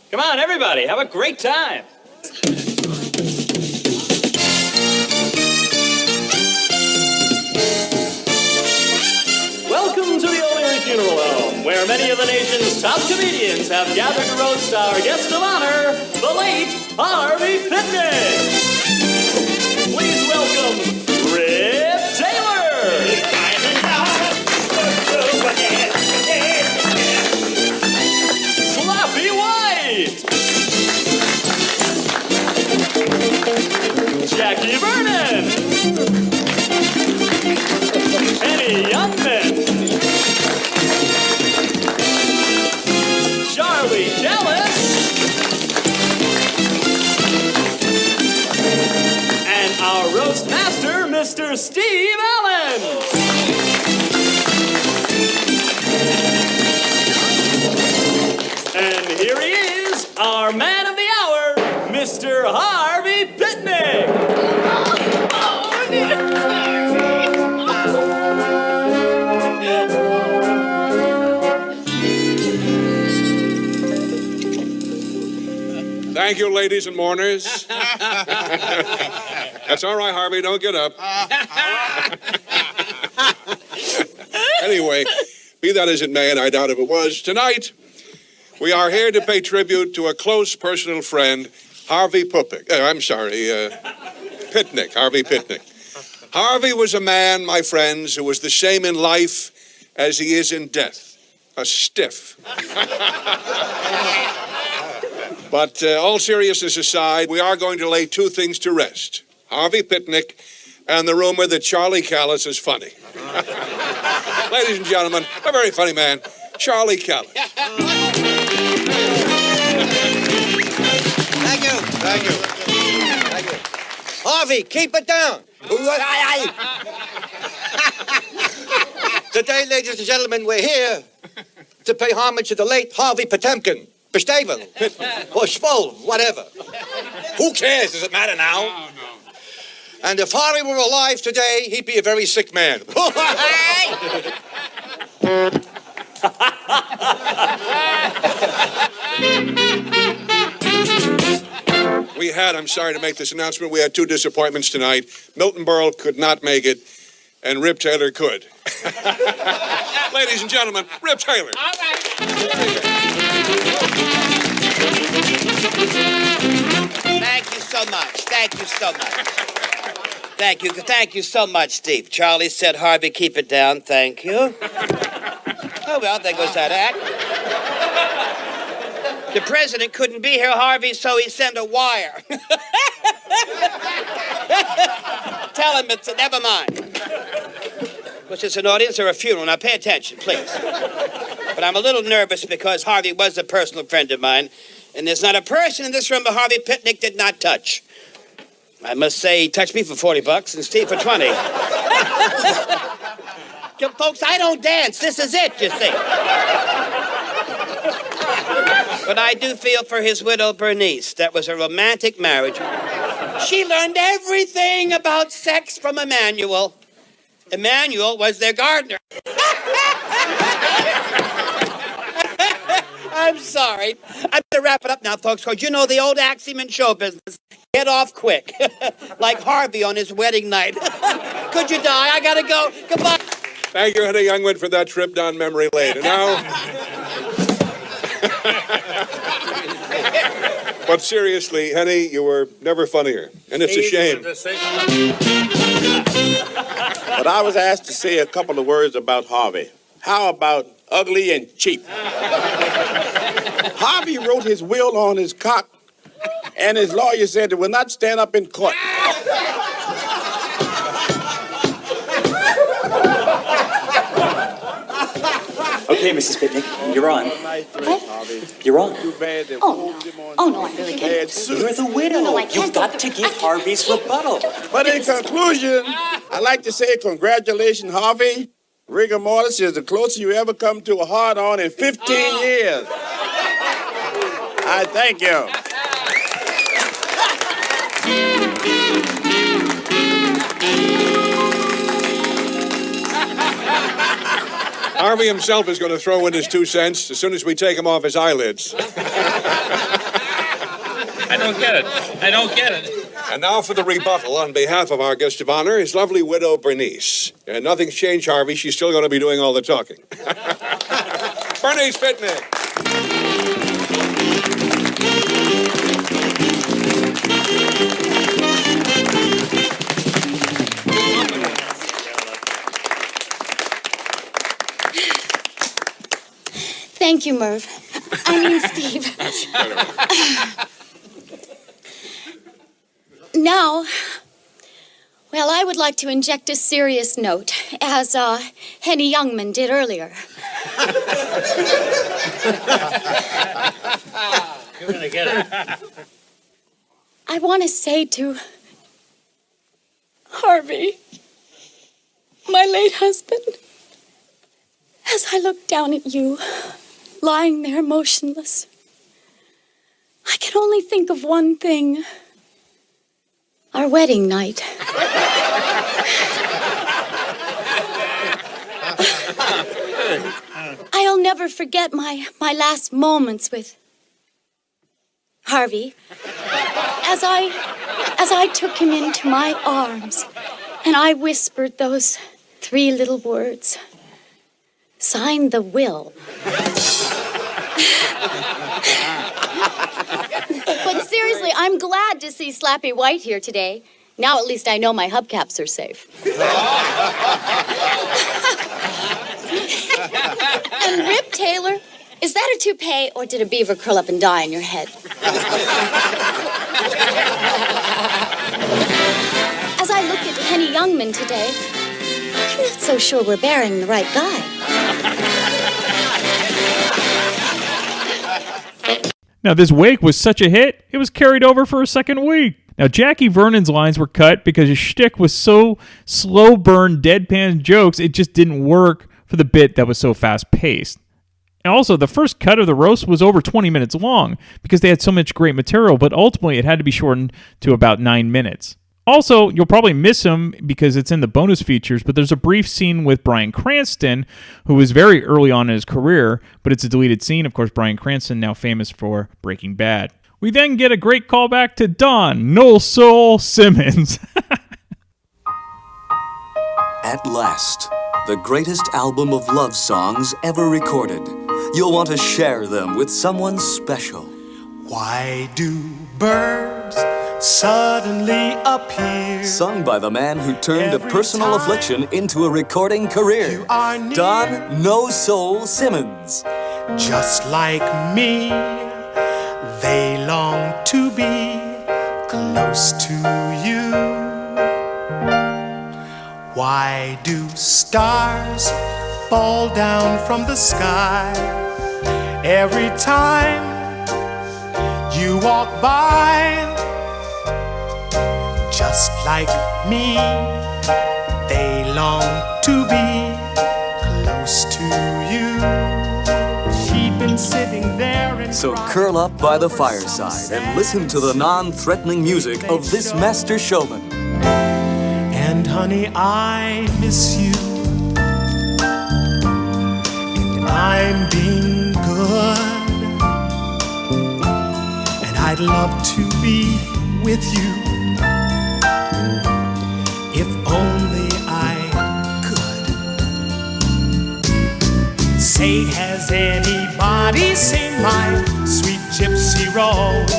Come on, everybody, have a great time. Welcome to the O'Leary Funeral Home, where many of the nation's top comedians have gathered to roast our guest of honor, the late Harvey Picnic. Please welcome Rip Taylor. Slappy White. Jackie Vernon. Penny Youngman. Charlie Dallas. And our roast master, Mr. Steve Allen. And here he is, our man of the hour, Mr. Harvey Picnic. Thank you, ladies and mourners. That's all right, Harvey. Don't get up. Anyway, be that as it may, and I doubt if it was, tonight we are here to pay tribute to a close personal friend, Harvey Picnic. Picnic, Harvey Picnic. Harvey was a man, my friends, who was the same in life as he is in death. A stiff. But all seriousness aside, we are going to lay two things to rest. Harvey Picnic and the rumor that Charlie Callis is funny. Ladies and gentlemen, a very funny man, Charlie Callis. Thank you. Thank you. Thank you. Harvey, keep it down. Today, ladies and gentlemen, we're here to pay homage to the late Harvey Potemkin. Bestaven. Or Svol, whatever. Who cares? Does it matter now? And if Harvey were alive today, he'd be a very sick man. I'm sorry to make this announcement, we had two disappointments tonight. Milton Berle could not make it, and Rip Taylor could. Ladies and gentlemen, Rip Taylor. All right. Thank you so much. Thank you so much. Thank you. Thank you so much, Steve. Charlie said, Harvey, keep it down. Thank you. Oh, well, there goes that act. The president couldn't be here, Harvey, so he sent a wire. Tell him it's never mind. Was this an audience or a funeral? Now, pay attention, please. But I'm a little nervous because Harvey was a personal friend of mine, and there's not a person in this room that Harvey Pitnick did not touch. I must say, he touched me for $40 and Steve for $20. Folks, I don't dance. This is it, you see. But I do feel for his widow, Bernice. That was a romantic marriage. She learned everything about sex from Emmanuel. Emmanuel was their gardener. I'm sorry. I'm going to wrap it up now, folks, because you know the old axiom in show business. Get off quick. Like Harvey on his wedding night. Could you die? I got to go. Goodbye. Thank you, Henny Youngwood, for that trip down memory lane. And now... But seriously, Henny, you were never funnier. And it's a shame. But I was asked to say a couple of words about Harvey. How about ugly and cheap? Harvey wrote his will on his cock, and his lawyer said it will not stand up in court. Okay, Mrs. Pitnick, you're on. What? You're on. Oh, no, I really can't. You're the widow. No, I can't. You've got to give Harvey's rebuttal. But in conclusion, I'd like to say congratulations, Harvey. Rigor mortis is the closest you ever come to a hard-on in 15 years. I thank you. Harvey himself is going to throw in his 2 cents as soon as we take him off his eyelids. I don't get it. And now for the rebuttal on behalf of our guest of honor, his lovely widow, Bernice. And nothing's changed, Harvey. She's still going to be doing all the talking. Bernice Pitnick. Thank you, Merv. I mean, Steve. Now, well, I would like to inject a serious note, as Henny Youngman did earlier. You're going to get it. I want to say to Harvey, my late husband, as I look down at you, lying there motionless, I can only think of one thing. Our wedding night. I'll never forget my last moments with Harvey. As I took him into my arms and I whispered those 3 little words. Sign the will. But seriously, I'm glad to see Slappy White here today. Now at least I know my hubcaps are safe. And Rip Taylor, is that a toupee or did a beaver curl up and die on your head? As I look at Henny Youngman today, I'm not so sure we're burying the right guy. Now, this wake was such a hit, it was carried over for a second week. Now, Jackie Vernon's lines were cut because his shtick was so slow-burn, deadpan jokes, it just didn't work for the bit that was so fast-paced. And also, the first cut of the roast was over 20 minutes long because they had so much great material, but ultimately it had to be shortened to about 9 minutes. Also, you'll probably miss him because it's in the bonus features, but there's a brief scene with Bryan Cranston, who was very early on in his career, but it's a deleted scene. Of course, Bryan Cranston, now famous for Breaking Bad. We then get a great callback to Dunne, No Soul Simmons. At last, the greatest album of love songs ever recorded. You'll want to share them with someone special. Why do birds suddenly appear? Sung by the man who turned a personal affliction into a recording career. Dunne, No Soul Simmons. Just like me, they long to be close to you. Why do stars fall down from the sky every time you walk by? Just like me, they long to be close to you. She'd been sitting there and So curl up by the fireside and listen to the non-threatening music of this master showman. And honey, I miss you. And I'm being good. And I'd love to be with you. If only I could. Say, has anybody seen my sweet gypsy rose?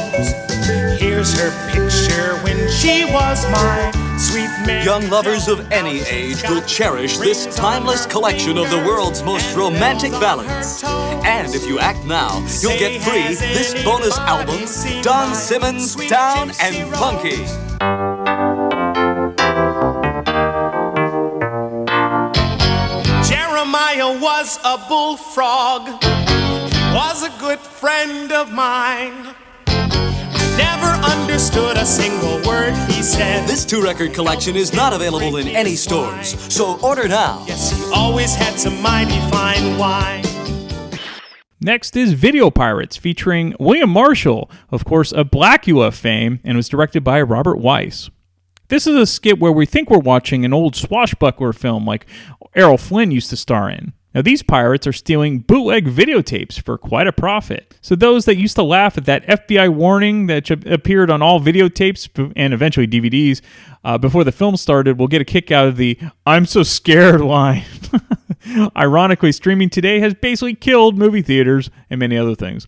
Here's her picture when she was my sweet man. Young lovers of any age will cherish this timeless collection of the world's most romantic ballads. And if you act now, you'll get free this bonus album, Dunne Simmons, Down and Funky. Jeremiah was a bullfrog, was a good friend of mine. Never understood a single word he said. This 2-record collection is not available in any stores, so order now. Yes, he always had some mighty fine wine. Next is Video Pirates, featuring William Marshall, of course, of Blackula fame, and was directed by Robert Weiss. This is a skit where we think we're watching an old swashbuckler film like Errol Flynn used to star in. Now, these pirates are stealing bootleg videotapes for quite a profit. So those that used to laugh at that FBI warning that appeared on all videotapes and eventually DVDs before the film started will get a kick out of the "I'm so scared" line. Ironically, streaming today has basically killed movie theaters and many other things.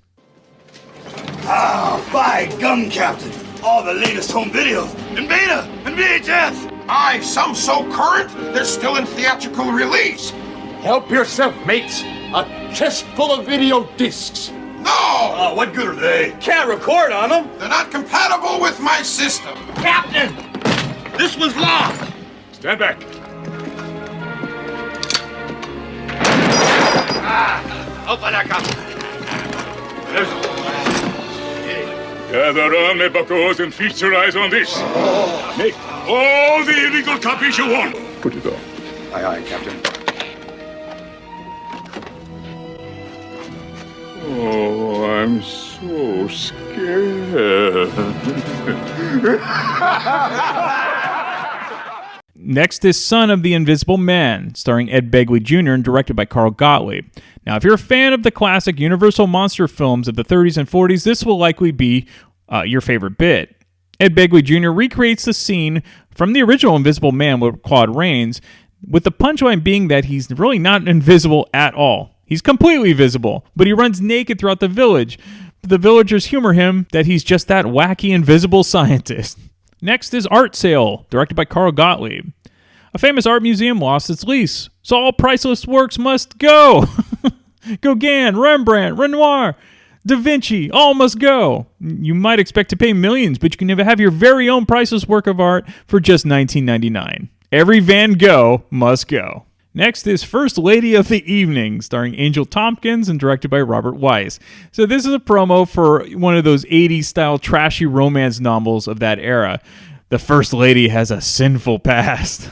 Ah, by gum, Captain. All the latest home videos in beta and VHS. Aye, some so current, they're still in theatrical release. Help yourself, mates. A chest full of video discs. No! Oh, what good are they? Can't record on them. They're not compatible with my system. Captain! This was locked. Stand back. Open that up. Gather around me, buckos, and feast your eyes on this. Make all the illegal copies you want. Put it on. Aye, aye, Captain. Oh, I'm so scared. Next is Son of the Invisible Man, starring Ed Begley Jr. and directed by Carl Gottlieb. Now, if you're a fan of the classic Universal monster films of the 30s and 40s, this will likely be your favorite bit. Ed Begley Jr. recreates the scene from the original Invisible Man with Claude Rains, with the punchline being that he's really not invisible at all. He's completely visible, but he runs naked throughout the village. The villagers humor him that he's just that wacky invisible scientist. Next is Art Sale, directed by Carl Gottlieb. A famous art museum lost its lease, so all priceless works must go. Gauguin, Rembrandt, Renoir, Da Vinci, all must go. You might expect to pay millions, but you can never have your very own priceless work of art for just $19.99. Every Van Gogh must go. Next is First Lady of the Evening, starring Angel Tompkins and directed by Robert Weiss. So this is a promo for one of those 80s-style trashy romance novels of that era. The First Lady has a sinful past.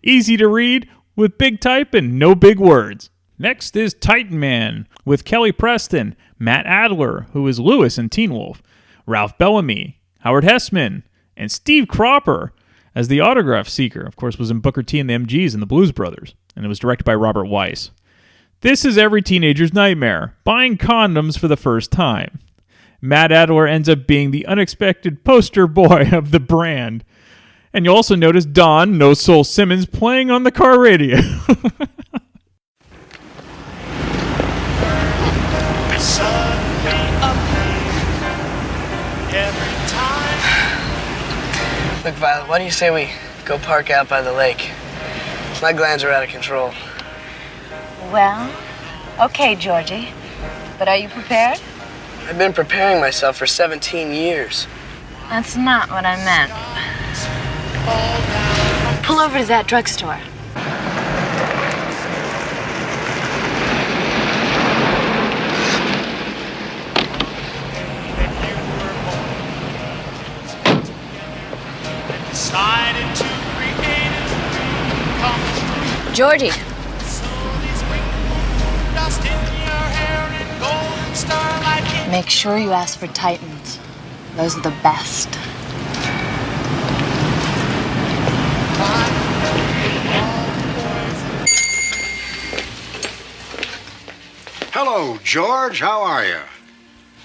Easy to read, with big type and no big words. Next is Titan Man, with Kelly Preston, Matt Adler, who is Lewis in Teen Wolf, Ralph Bellamy, Howard Hessman, and Steve Cropper as the autograph seeker, of course, was in Booker T and the MGs and the Blues Brothers, and it was directed by Robert Weiss. This is every teenager's nightmare, buying condoms for the first time. Matt Adler ends up being the unexpected poster boy of the brand. And you'll also notice Don, No Soul Simmons, playing on the car radio. Look, Violet, why do you say we go park out by the lake? My glands are out of control. Well, okay, Georgie. But are you prepared? I've been preparing myself for 17 years. That's not what I meant. Pull over to that drugstore. Georgie. Make sure you ask for Titans. Those are the best. Hello, George. How are you?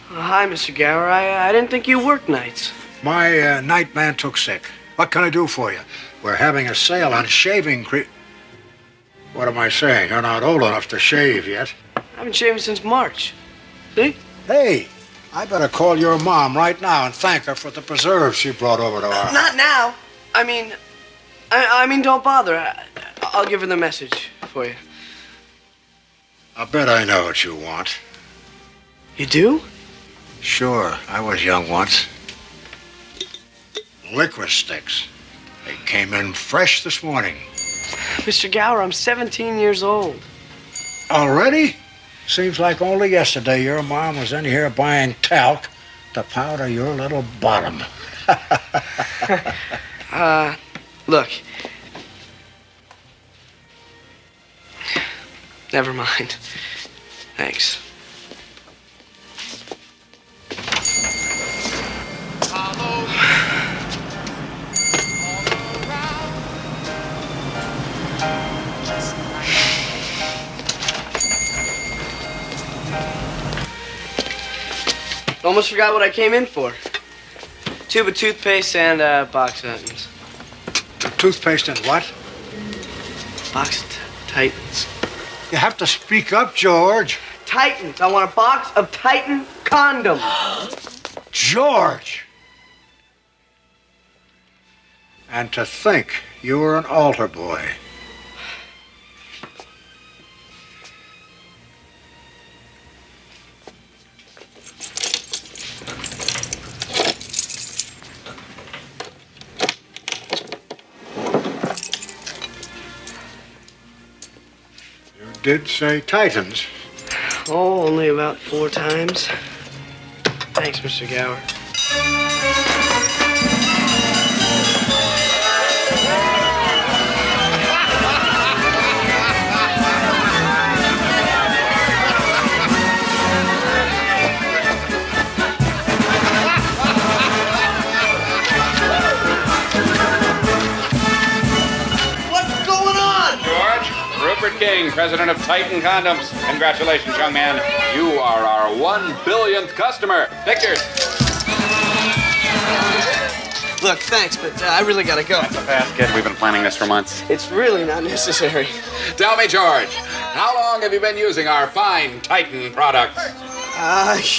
Oh, hi, Mr. Gower. I didn't think you worked nights. My night man took sick. What can I do for you? We're having a sale on shaving cream. What am I saying? You're not old enough to shave yet. I haven't shaved since March. See? Hey, I better call your mom right now and thank her for the preserves she brought over to our Not now. I mean, don't bother. I'll give her the message for you. I bet I know what you want. You do? Sure, I was young once. Licorice sticks. They came in fresh this morning. Mr. Gower, I'm 17 years old. Already? Seems like only yesterday your mom was in here buying talc to powder your little bottom. Look. Never mind. Thanks. Almost forgot what I came in for. Tube of toothpaste and a box of Titans. Toothpaste and what? Box of Titans. You have to speak up, George. Titans. I want a box of Titan condoms. George! And to think you were an altar boy. Did say Titans. Oh, only about 4 times. Thanks, Mr. Gower. What's going on? George, Rupert King, president of Titan Condoms. Congratulations, young man. You are our 1 billionth customer. Pictures. Look, thanks, but I really gotta go. That's a fast kid. We've been planning this for months. It's really not necessary. Tell me, George, how long have you been using our fine Titan products?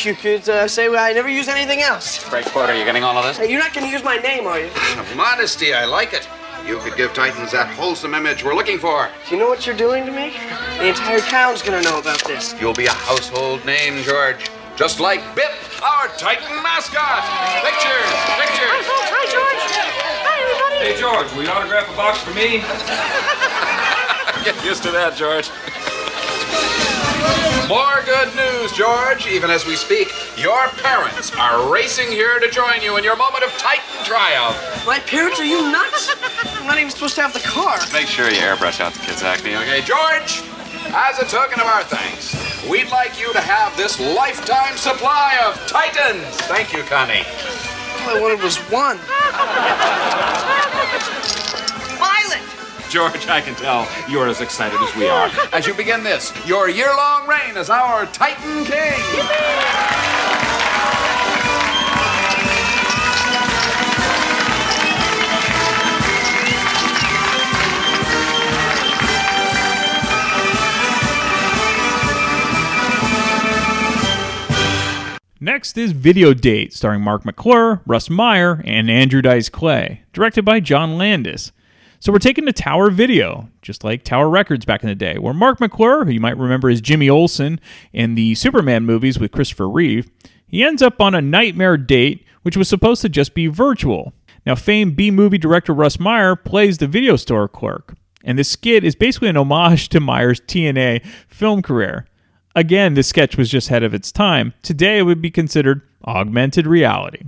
You could say I never use anything else. Great quote. Are you getting all of this? Hey, you're not gonna use my name, are you? Modesty, I like it. You could give Titans that wholesome image we're looking for. Do you know what you're doing to me? The entire town's gonna know about this. You'll be a household name, George. Just like Bip, our Titan mascot. Pictures, pictures. Hi, George. Hi, everybody. Hey, George, will you autograph a box for me? Get used to that, George. More good news, George. Even as we speak, your parents are racing here to join you in your moment of Titan triumph. My parents? Are you nuts? I'm not even supposed to have the car. Make sure you airbrush out the kid's acne, okay? Okay, George, as a token of our thanks, we'd like you to have this lifetime supply of Titans. Thank you, Connie. All I wanted was one. Violet! George, I can tell you're as excited as we are as you begin this, your year-long reign as our Titan King. Next is Video Date, starring Mark McClure, Russ Meyer, and Andrew Dice Clay, directed by John Landis. So we're taking to Tower Video, just like Tower Records back in the day, where Mark McClure, who you might remember as Jimmy Olsen in the Superman movies with Christopher Reeve, he ends up on a nightmare date, which was supposed to just be virtual. Now, famed B-movie director Russ Meyer plays the video store clerk, and this skit is basically an homage to Meyer's TNA film career. Again, this sketch was just ahead of its time. Today, it would be considered augmented reality.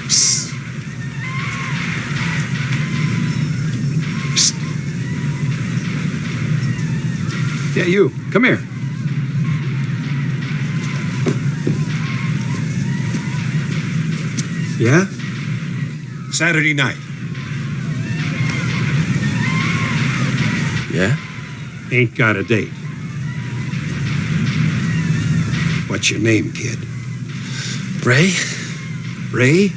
Psst. Psst. Yeah, you. Come here. Yeah? Saturday night. Yeah? Ain't got a date. What's your name, kid? Ray? Ray?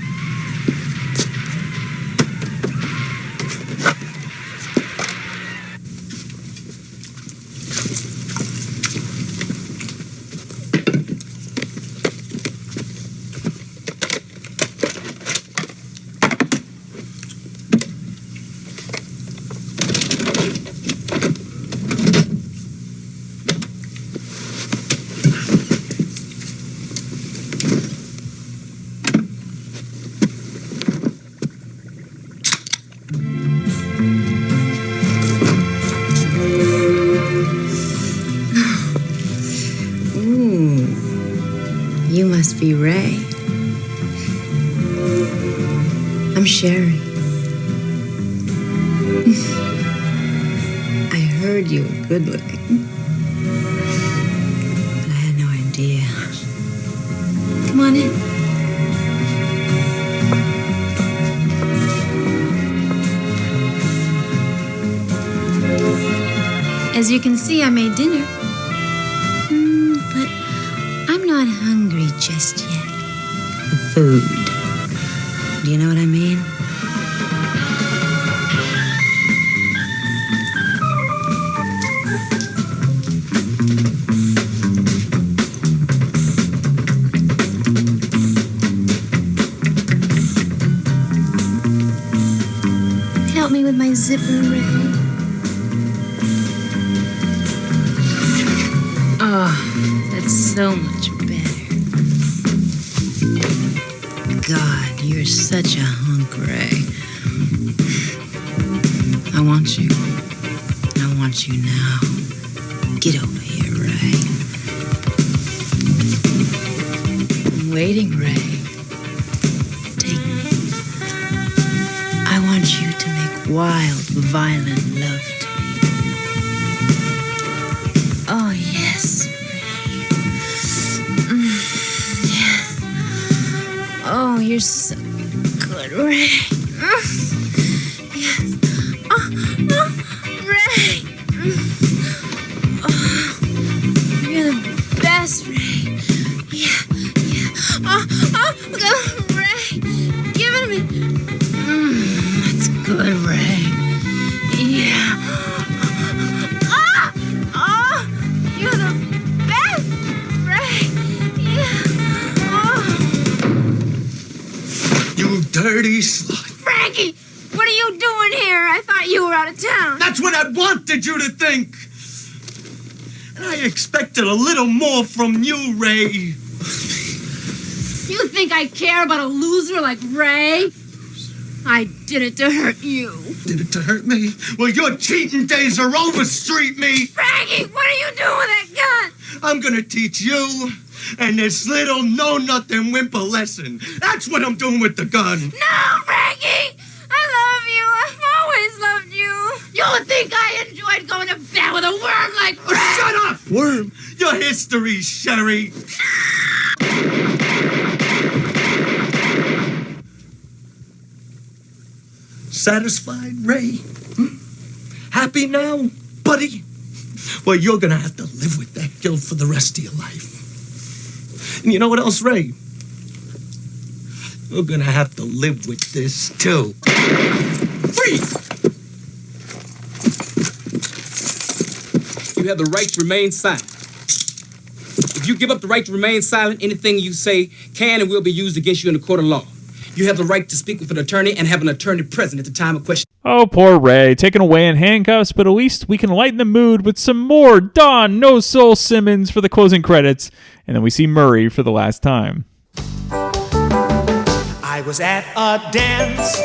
Be Ray. I'm Sherry. I heard you were good looking, but I had no idea. Come on in. As you can see, I made dinner. But I'm not hungry just yet. The food. Do you know what I mean? Help me with my zipper, Ray. Oh, that's so much better. God, you're such a hunk, Ray. I want you. I want you now. Get over here, Ray. I'm waiting, Ray. Take me. I want you to make wild, violent love to me. Oh, yes, Ray. Yes. Oh, you're so good, Ray. Yes. Ray. Oh, you're the best, Ray. Yeah. Oh, Ray. Give it to me. That's good, Ray. Yeah. Oh, you're the best, Ray. Yeah. Oh. You dirty slut. Frankie, what are you doing here? I thought you were out of town. That's what I wanted you to think. And I expected a little more from you, Ray. You think I care about a loser like Ray? I did it to hurt you. Did it to hurt me? Well, your cheating days are over, street meat. Frankie, what are you doing with that gun? I'm gonna teach you and this little know-nothing wimp a lesson. That's what I'm doing with the gun. No, Frankie! I love you. I've always loved you. You think I enjoyed going to bed with a worm like Ray? Shut up, worm. You your history, Sherry. Satisfied, Ray? Happy now, buddy? Well, you're gonna have to live with that guilt for the rest of your life. And you know what else, Ray? You're gonna have to live with this, too. Freeze! You have the right to remain silent. If you give up the right to remain silent, anything you say can and will be used against you in a court of law. You have the right to speak with an attorney and have an attorney present at the time of question. Oh, poor Ray, taken away in handcuffs, but at least we can lighten the mood with some more Don No Soul Simmons for the closing credits, and then we see Murray for the last time. I was at a dance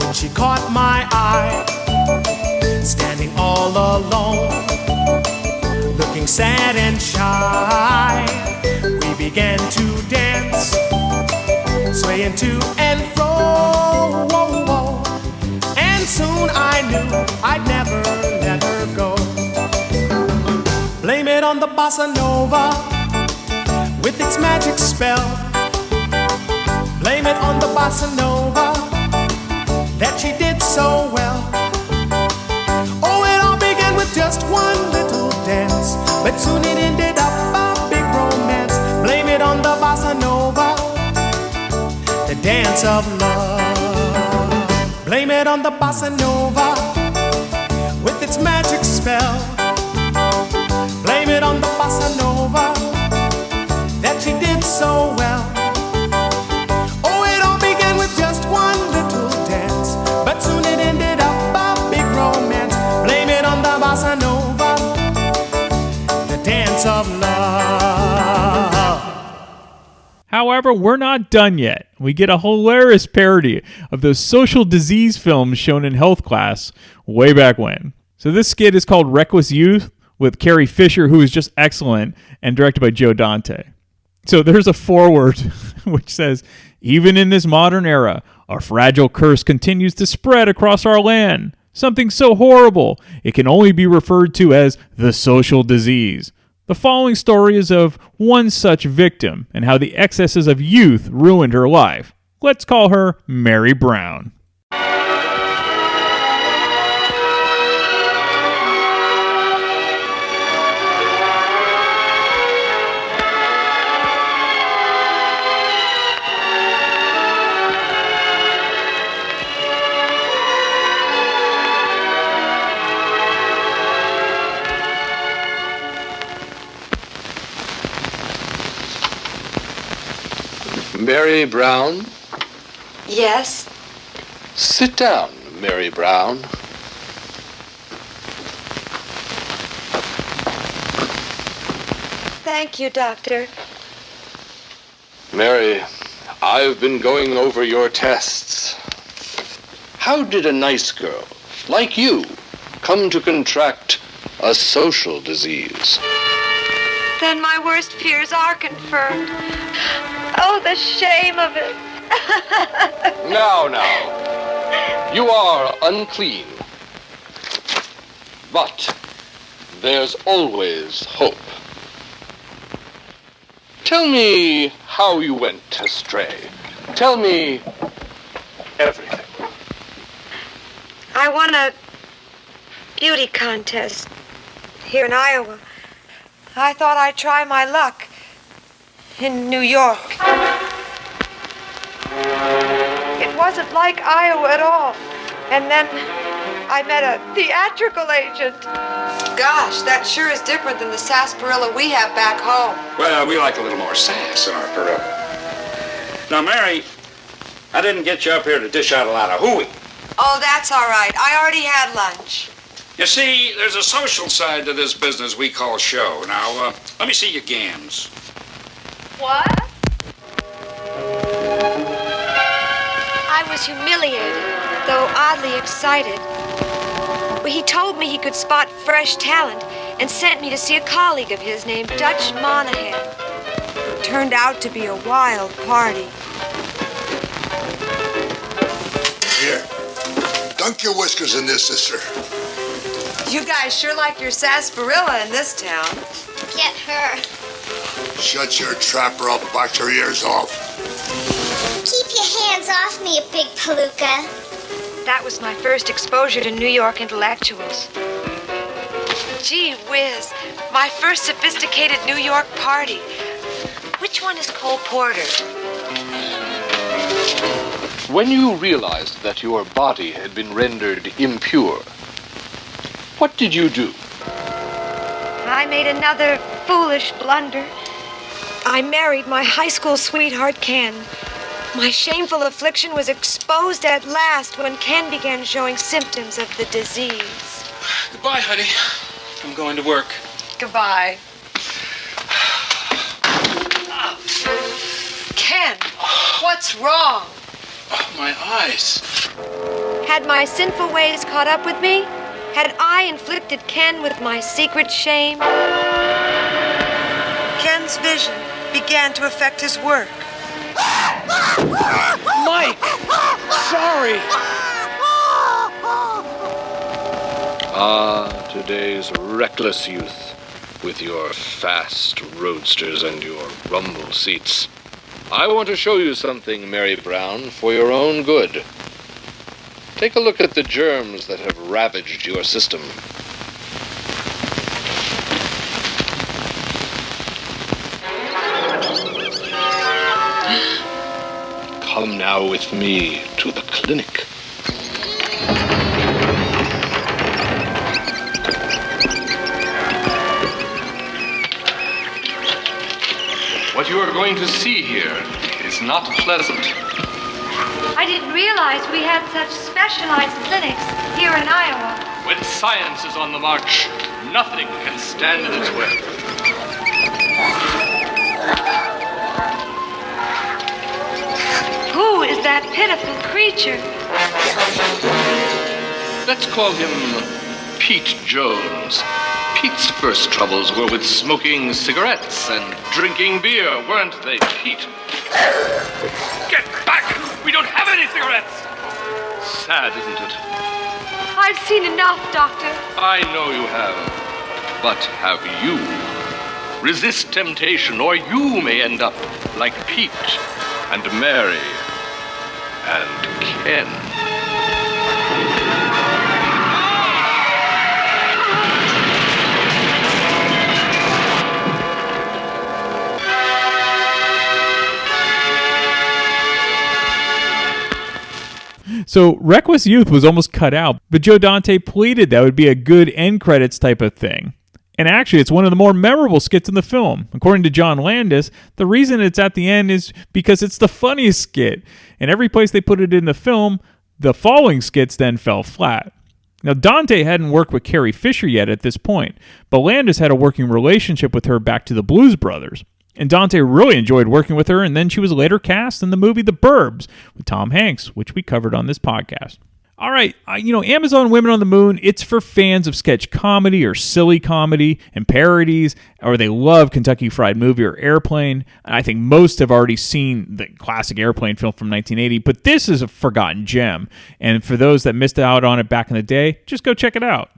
when she caught my eye, standing all alone, looking sad and shy. We began to dance, swaying to and fro, whoa, whoa. And soon I knew I'd never let her go. Blame it on the bossa nova with its magic spell. Blame it on the bossa nova that she did so well. Oh, it all began with just one little dance, but soon it ended up a big romance. Blame it on the bossa nova, the dance of love. Blame it on the bossa nova with its magic spell. Blame it on the bossa nova that she did so well. Oh, it all began with just one little dance, but soon it ended up a big romance. Blame it on the bossa nova, the dance of love. However, we're not done yet. We get a hilarious parody of those social disease films shown in health class way back when. So this skit is called Reckless Youth with Carrie Fisher, who is just excellent, and directed by Joe Dante. So there's a foreword which says, "Even in this modern era, a fragile curse continues to spread across our land. Something so horrible, it can only be referred to as the social disease. The following story is of one such victim and how the excesses of youth ruined her life. Let's call her Mary Brown." Mary Brown? Yes? Sit down, Mary Brown. Thank you, Doctor. Mary, I've been going over your tests. How did a nice girl like you come to contract a social disease? Then my worst fears are confirmed. Oh, the shame of it. Now. You are unclean. But there's always hope. Tell me how you went astray. Tell me everything. I won a beauty contest here in Iowa. I thought I'd try my luck in New York. It wasn't like Iowa at all. And then I met a theatrical agent. Gosh, that sure is different than the sarsaparilla we have back home. Well, we like a little more sass in our parilla. Now, Mary, I didn't get you up here to dish out a lot of hooey. Oh, that's all right. I already had lunch. You see, there's a social side to this business we call show. Now, let me see your gams. What? I was humiliated, though oddly excited. He told me he could spot fresh talent and sent me to see a colleague of his named Dutch Monahan. It turned out to be a wild party. Here, dunk your whiskers in this, sister. You guys sure like your sarsaparilla in this town. Get her. Shut your trapper, I'll bite your ears off. Keep your hands off me, you big palooka. That was my first exposure to New York intellectuals. Gee whiz, my first sophisticated New York party. Which one is Cole Porter? When you realized that your body had been rendered impure, what did you do? I made another foolish blunder. I married my high school sweetheart, Ken. My shameful affliction was exposed at last when Ken began showing symptoms of the disease. Goodbye, honey. I'm going to work. Goodbye. Ken, what's wrong? Oh, my eyes. Had my sinful ways caught up with me? Had I inflicted Ken with my secret shame? Ken's vision began to affect his work. Mike! Sorry! Ah, today's reckless youth, with your fast roadsters and your rumble seats. I want to show you something, Mary Brown, for your own good. Take a look at the germs that have ravaged your system. Come now with me to the clinic. What you are going to see here is not pleasant. I didn't realize we had such specialized clinics here in Iowa. When science is on the march, nothing can stand in its way. Who is that pitiful creature? Let's call him Pete Jones. Pete's first troubles were with smoking cigarettes and drinking beer, weren't they, Pete? Get back! We don't have any cigarettes! Sad, isn't it? I've seen enough, Doctor. I know you have. But have you? Resist temptation, or you may end up like Pete and Mary and Ken. So Reckless Youth was almost cut out, but Joe Dante pleaded that would be a good end credits type of thing. And actually, it's one of the more memorable skits in the film. According to John Landis, the reason it's at the end is because it's the funniest skit. And every place they put it in the film, the following skits then fell flat. Now, Dante hadn't worked with Carrie Fisher yet at this point, but Landis had a working relationship with her back to the Blues Brothers. And Dante really enjoyed working with her, and then she was later cast in the movie The Burbs with Tom Hanks, which we covered on this podcast. All right, Amazon Women on the Moon, it's for fans of sketch comedy or silly comedy and parodies, or they love Kentucky Fried Movie or Airplane. I think most have already seen the classic Airplane film from 1980, but this is a forgotten gem. And for those that missed out on it back in the day, just go check it out.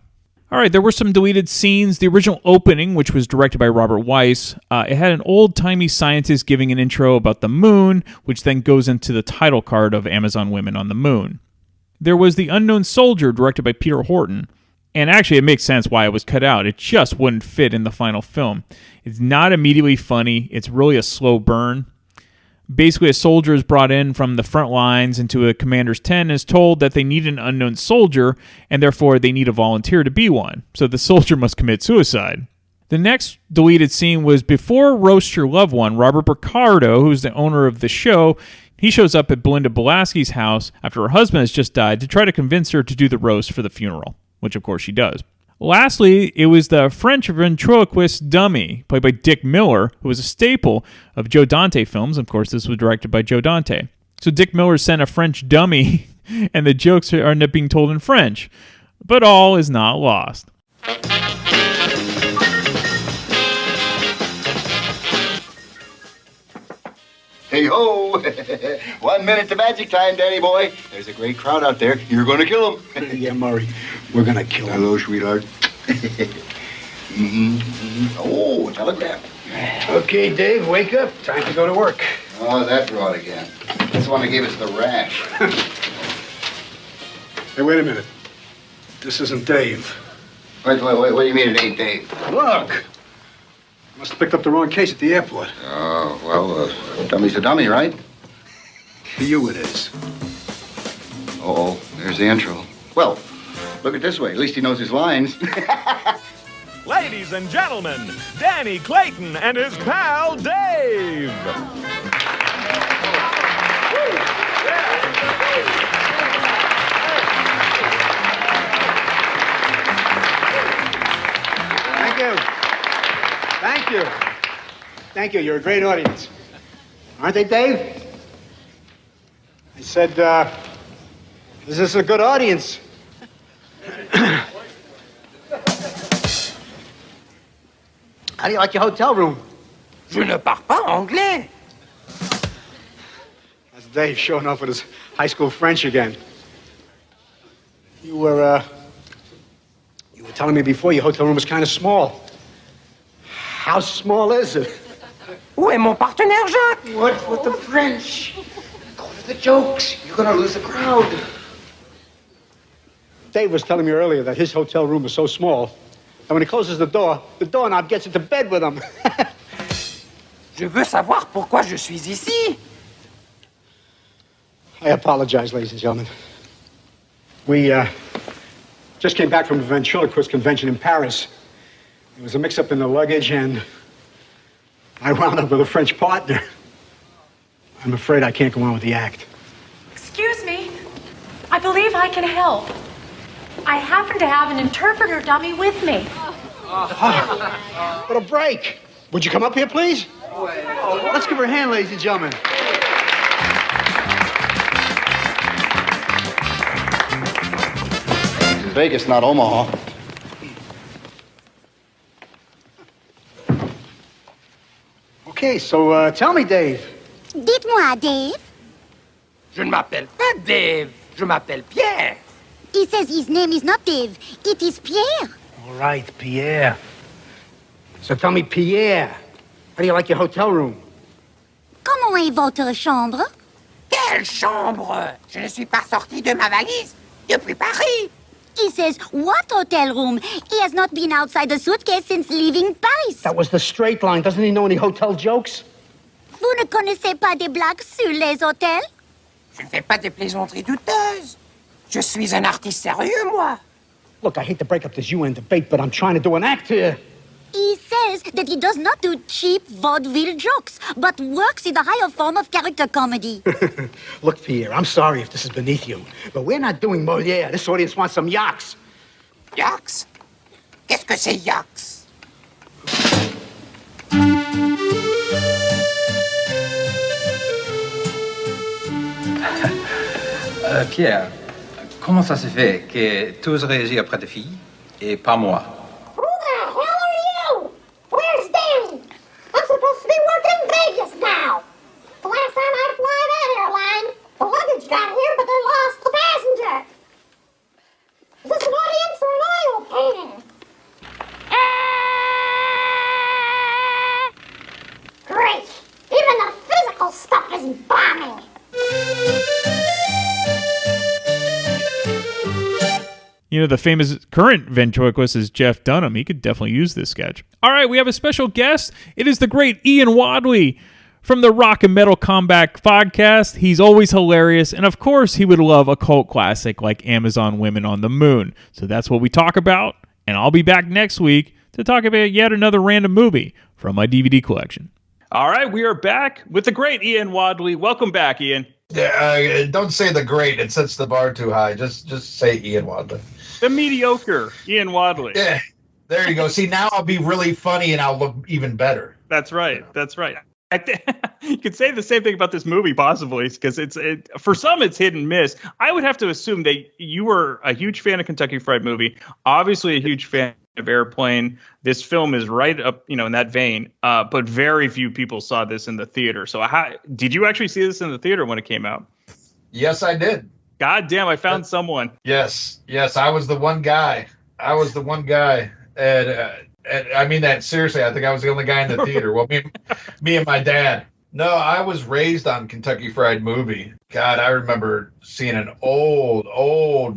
All right, there were some deleted scenes. The original opening, which was directed by Robert Weiss, it had an old-timey scientist giving an intro about the moon, which then goes into the title card of Amazon Women on the Moon. There was The Unknown Soldier, directed by Peter Horton. And actually, it makes sense why it was cut out. It just wouldn't fit in the final film. It's not immediately funny. It's really a slow burn. Basically, a soldier is brought in from the front lines into a commander's tent and is told that they need an unknown soldier, and therefore they need a volunteer to be one. So the soldier must commit suicide. The next deleted scene was before Roast Your Loved One, Robert Picardo, who's the owner of the show, he shows up at Belinda Belaski's house after her husband has just died to try to convince her to do the roast for the funeral, which of course she does. Lastly, it was the French ventriloquist dummy, played by Dick Miller, who was a staple of Joe Dante films. Of course, this was directed by Joe Dante. So Dick Miller sent a French dummy, and the jokes end up being told in French. But all is not lost. Hey ho! 1 minute to magic time, Danny boy. There's a great crowd out there. You're gonna kill them. Yeah, Murray. We're gonna kill them. Hello, sweetheart. Oh, telegram. Okay, Dave, wake up. Time to go to work. Oh, that broad again. That's the one that gave us the rash. Hey, wait a minute. This isn't Dave. Wait, what do you mean it ain't Dave? Look! Must have picked up the wrong case at the airport. Oh, well, dummy's a dummy, right? For you it is. Uh-oh, there's the intro. Well, look at it this way. At least he knows his lines. Ladies and gentlemen, Danny Clayton and his pal Dave. Thank you. Thank you. Thank you. You're a great audience. Aren't they, Dave? I said, is this a good audience? How do you like your hotel room? Je ne parle pas anglais. That's Dave showing off with his high school French again. You were telling me before your hotel room was kind of small. How small is it? Où est mon partenaire Jacques? What's with the French? Go for the jokes. You're gonna lose the crowd. Dave was telling me earlier that his hotel room is so small that when he closes the doorknob gets into bed with him. Je veux savoir pourquoi je suis ici. I apologize, ladies and gentlemen. We just came back from the ventriloquist convention in Paris. There was a mix-up in the luggage, and I wound up with a French partner. I'm afraid I can't go on with the act. Excuse me. I believe I can help. I happen to have an interpreter dummy with me. What a break. Would you come up here, please? Let's give her a hand, ladies and gentlemen. This is Vegas, not Omaha. Okay, so tell me, Dave. Dites-moi, Dave. Je ne m'appelle pas Dave. Je m'appelle Pierre. He says his name is not Dave. It is Pierre. All right, Pierre. So tell me, Pierre, how do you like your hotel room? Comment est votre chambre? Quelle chambre? Je ne suis pas sorti de ma valise depuis Paris. He says, what hotel room? He has not been outside the suitcase since leaving Paris. That was the straight line. Doesn't he know any hotel jokes? Vous ne connaissez pas des blagues sur les hôtels? Je ne fais pas des plaisanteries douteuses. Je suis un artiste sérieux, moi. Look, I hate to break up this UN debate, but I'm trying to do an act here. He says that he does not do cheap vaudeville jokes, but works in the higher form of character comedy. Look, Pierre, I'm sorry if this is beneath you, but we're not doing Molière. This audience wants some yaks. Yaks? Qu'est-ce que c'est yaks? Pierre, comment ça se fait que tu oses réagir après des filles et pas moi? Who the hell are you? Where's Danny? I'm supposed to be working in Vegas now. The last time I fly that airline, the luggage got here, but they lost the passenger. Is this an audience or an oil painting? Great. Even the physical stuff is bombing. You know, the famous current ventriloquist is Jeff Dunham. He could definitely use this sketch. All right, we have a special guest. It is the great Ian Wadley from the Rock and Metal Comeback podcast. He's always hilarious, and of course, he would love a cult classic like Amazon Women on the Moon. So that's what we talk about, and I'll be back next week to talk about yet another random movie from my DVD collection. All right, we are back with the great Ian Wadley. Welcome back, Ian. Don't say the great. It sets the bar too high. Just say Ian Wadley. The mediocre Ian Wadley. Yeah, there you go. See, now I'll be really funny and I'll look even better. That's right. That's right. You could say the same thing about this movie, possibly, because for some it's hit and miss. I would have to assume that you were a huge fan of Kentucky Fried Movie, obviously a huge fan of Airplane. This film is right up, in that vein. But very few people saw this in the theater. So did you actually see this in the theater when it came out? Yes, I did. God damn, I found someone. Yes, I was the one guy. I was the one guy, and I mean that seriously. I think I was the only guy in the theater. Well, me and my dad. No, I was raised on Kentucky Fried Movie. God, I remember seeing an old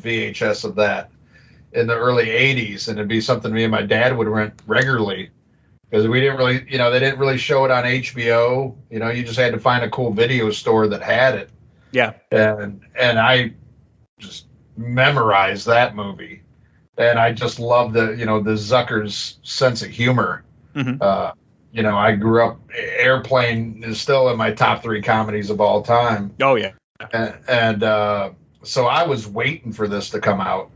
VHS of that in the early 80s, and it'd be something me and my dad would rent regularly because we didn't really, they didn't really show it on HBO. You just had to find a cool video store that had it. Yeah. And I just memorized that movie. And I just love the Zucker's sense of humor. Mm-hmm. I grew up, Airplane is still in my top 3 comedies of all time. Oh, yeah. And so I was waiting for this to come out.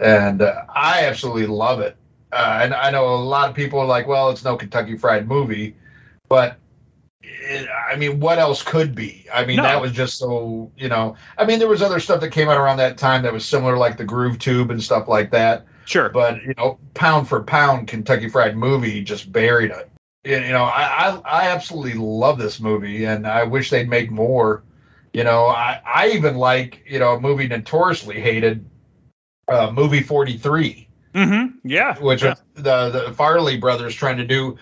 And I absolutely love it. And I know a lot of people are like, well, it's no Kentucky Fried Movie. But, what else could be? That was just so, there was other stuff that came out around that time that was similar, like the Groove Tube and stuff like that. Sure. But, pound for pound, Kentucky Fried Movie just buried it. I absolutely love this movie, and I wish they'd make more. I even like, a movie notoriously hated, Movie 43. Mm-hmm. Yeah. Which was the Farley brothers trying to do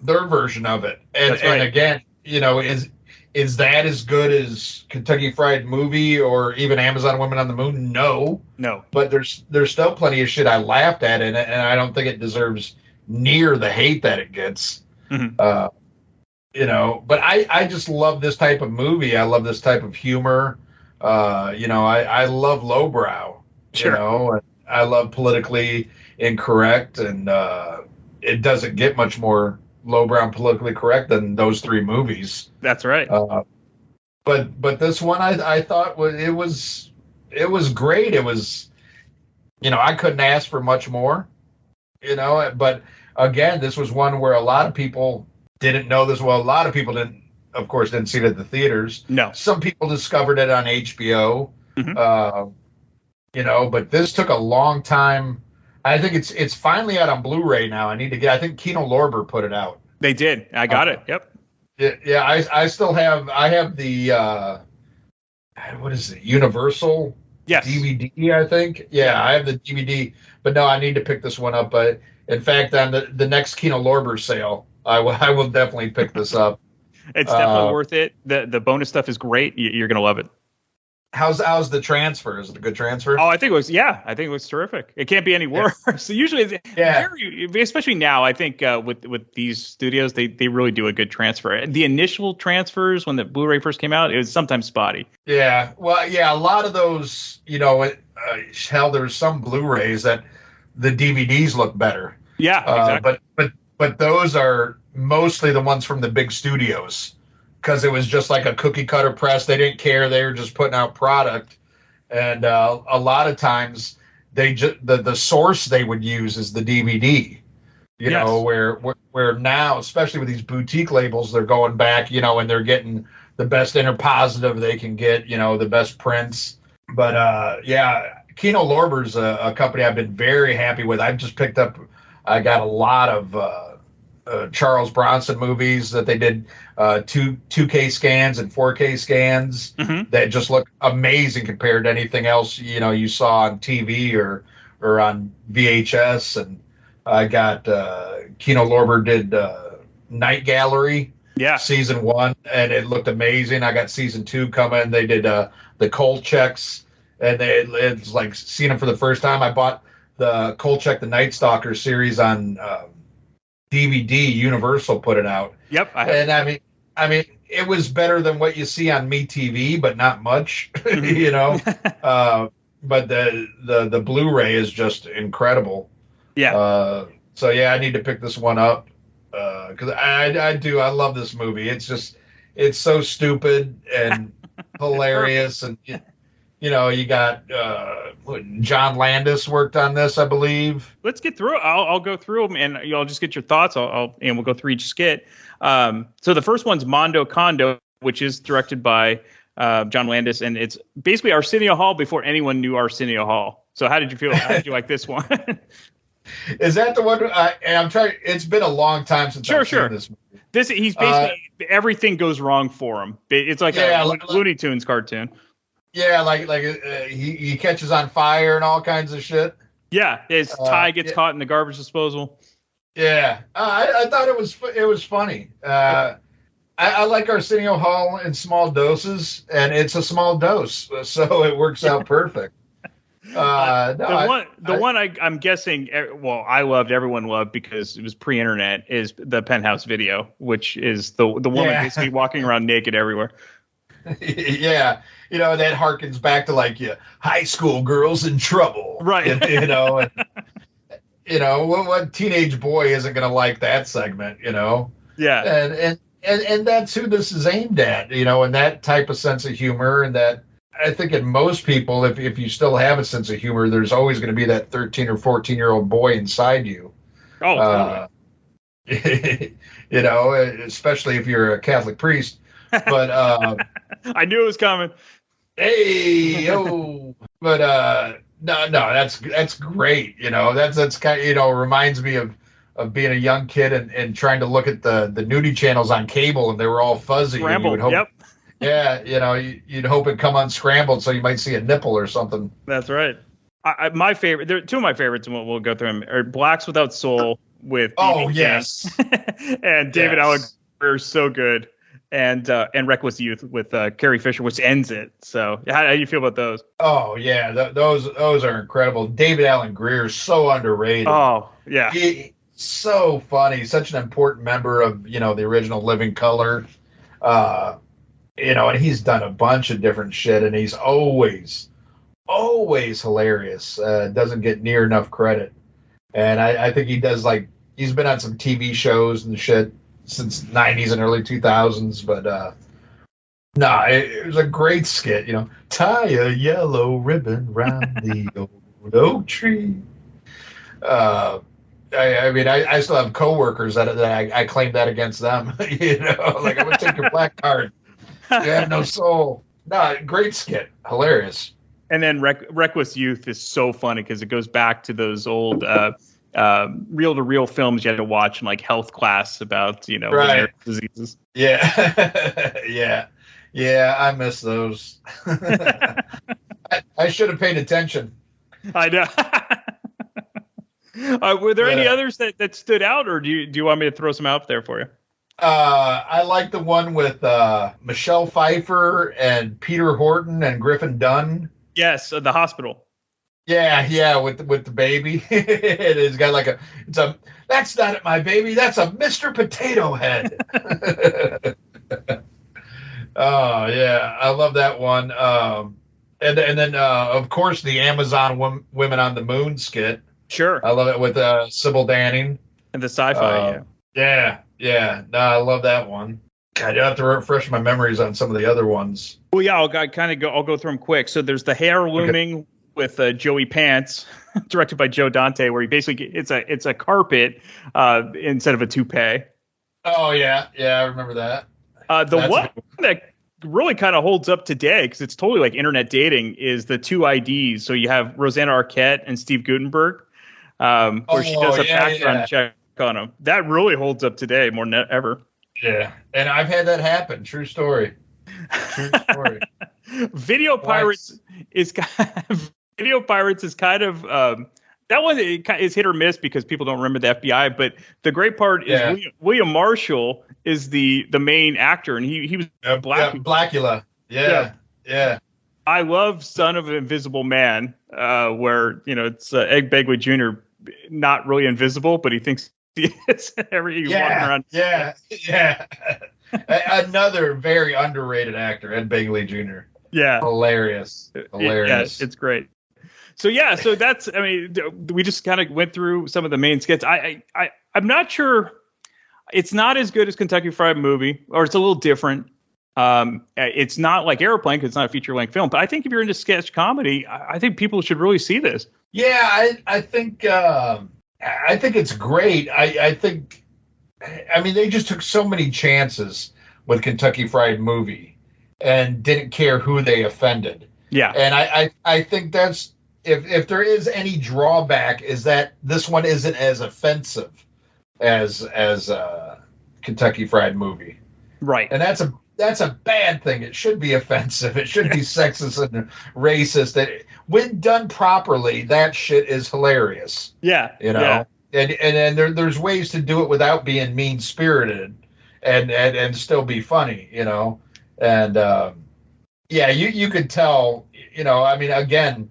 their version of it. And, That's right. And again, is that as good as Kentucky Fried Movie or even Amazon Women on the Moon? No. But there's still plenty of shit I laughed at in it, and I don't think it deserves near the hate that it gets. Mm-hmm. But I just love this type of movie. I love this type of humor. I love lowbrow. Sure. And I love politically incorrect, and it doesn't get much more lowbrow and politically correct than those 3 movies. That's right. But this one I thought it was great. It was, I couldn't ask for much more. But again, this was one where a lot of people didn't know this. Well, a lot of people didn't see it at the theaters. No. Some people discovered it on HBO. Mm-hmm. But this took a long time. I think it's finally out on Blu-ray now. I think Kino Lorber put it out. They did. I got it. Yep. Yeah. I still have. I have the what is it? Universal. Yes. DVD, I think. Yeah, I have the DVD, but no, I need to pick this one up. But in fact, on the next Kino Lorber sale, I will definitely pick this up. It's definitely worth it. The bonus stuff is great. You're gonna love it. How's the transfer? Is it a good transfer? Oh, I think it was terrific. It can't be any worse. Yeah. So usually, especially now, I think with these studios, they really do a good transfer. The initial transfers when the Blu-ray first came out, it was sometimes spotty. Yeah, well, yeah, a lot of those, there's some Blu-rays that the DVDs look better. Yeah, exactly. But those are mostly the ones from the big studios. Because it was just like a cookie cutter press. They didn't care. They were just putting out product. And a lot of times the source they would use is the DVD, where now, especially with these boutique labels, they're going back, and they're getting the best interpositive they can get, the best prints. But Kino Lorber's a company I've been very happy with. I've just picked up, I got a lot of Charles Bronson movies that they did 2K scans and 4K scans that just look amazing compared to anything else you saw on TV or on VHS. And I got Kino Lorber did Night Gallery season 1, and it looked amazing. I got season 2 coming. They did the Kolchaks, and it's like seeing them for the first time. I bought the Kolchak the Night Stalker series on DVD. Universal put it out. Yep. And I mean, it was better than what you see on MeTV, but not much, But the Blu-ray is just incredible. Yeah. So yeah, I need to pick this one up because I love this movie. It's so stupid and hilarious, and you got John Landis worked on this, I believe. Let's get through it. I'll go through them, and y'all just get your thoughts. And we'll go through each skit. So the first one's Mondo Condo, which is directed by John Landis, and it's basically Arsenio Hall before anyone knew Arsenio Hall. So how did you feel? How did you like this one? Is that the one? I'm trying. It's been a long time since I've seen this movie. He's basically everything goes wrong for him. It's like a Looney Tunes cartoon. Yeah, like he catches on fire and all kinds of shit. Yeah, his tie gets caught in the garbage disposal. Yeah, I thought it was funny. I like Arsenio Hall in small doses, and it's a small dose, so it works out perfect. The one I'm guessing, well, I loved, everyone loved because it was pre-internet, is the Penthouse video, which is the woman basically walking around naked everywhere. Yeah, that harkens back to like high school girls in trouble, right? What teenage boy isn't going to like that segment, Yeah, and that's who this is aimed at, and that type of sense of humor, and that. I think in most people, if you still have a sense of humor, there's always going to be that 13 or 14-year-old boy inside you. Oh, totally. Especially if you're a Catholic priest. But I knew it was coming. Hey, yo. But no, that's great. That's kind of, reminds me of being a young kid and trying to look at the nudie channels on cable, and they were all fuzzy. Scrambled, yep. Yeah, you'd hope it'd come unscrambled so you might see a nipple or something. That's right. My favorite, there are two of my favorites, and we'll go through them, are Blacks Without Soul with yes, and David Allen Grier, so good, and Reckless Youth with Carrie Fisher, which ends it. So how do you feel about those? Oh yeah, those are incredible. David Allen Grier is so underrated. Oh yeah, so funny, such an important member of the original Living Color. And he's done a bunch of different shit, and he's always hilarious. Doesn't get near enough credit. And I think he does, he's been on some TV shows and shit since the 90s and early 2000s. But, it was a great skit, tie a yellow ribbon round the old oak tree. I still have coworkers that I claim that against them. I'm going to take your black card. You have no soul. No, great skit. Hilarious. And then Reckless Youth is so funny because it goes back to those old reel-to-reel films you had to watch in health class about, right. diseases. Yeah. Yeah, I miss those. I should have paid attention. I know. Were there any others that stood out, or do you want me to throw some out there for you? I like the one with Michelle Pfeiffer and Peter Horton and Griffin Dunne. Yes, the hospital. Yeah, with the baby. It's got that's not my baby, that's a Mr. Potato Head. Oh yeah, I love that one. And then of course the Amazon Women on the Moon skit. Sure, I love it with Sybil Danning and the sci-fi. Yeah. No, I love that one. God, you have to refresh my memories on some of the other ones. Well, yeah, I'll go through them quick. So there's the hair looming with Joey Pants, directed by Joe Dante, where he basically it's a carpet instead of a toupee. Oh yeah, I remember that. The one that really kind of holds up today, because it's totally like internet dating, is the two IDs. So you have Rosanna Arquette and Steve Guttenberg, where she does a background check on him. That really holds up today more than ever. Yeah, and I've had that happen. True story. Video Pirates is kind of that one is hit or miss because people don't remember the FBI. But the great part is William Marshall is the main actor, and he was Blackula. Yeah. I love Son of an Invisible Man, where it's Ed Begley Jr. not really invisible, but he thinks he is. He's walking around. Yeah. Another very underrated actor, Ed Begley Jr. Yeah, hilarious. Yeah, it's great. So that's. I mean, we just kind of went through some of the main skits. I'm not sure. It's not as good as Kentucky Fried Movie, or it's a little different. It's not like Airplane because it's not a feature-length film. But I think if you're into sketch comedy, I think people should really see this. Yeah, I think it's great. I mean, they just took so many chances with Kentucky Fried Movie and didn't care who they offended. Yeah. And I think that's, if there is any drawback, is that this one isn't as offensive as Kentucky Fried Movie. Right. And that's a bad thing. It should be offensive. It should be sexist and racist. when done properly, that shit is hilarious. Yeah. You know, and there's ways to do it without being mean spirited and still be funny, you know, and you could tell, you know, I mean, again,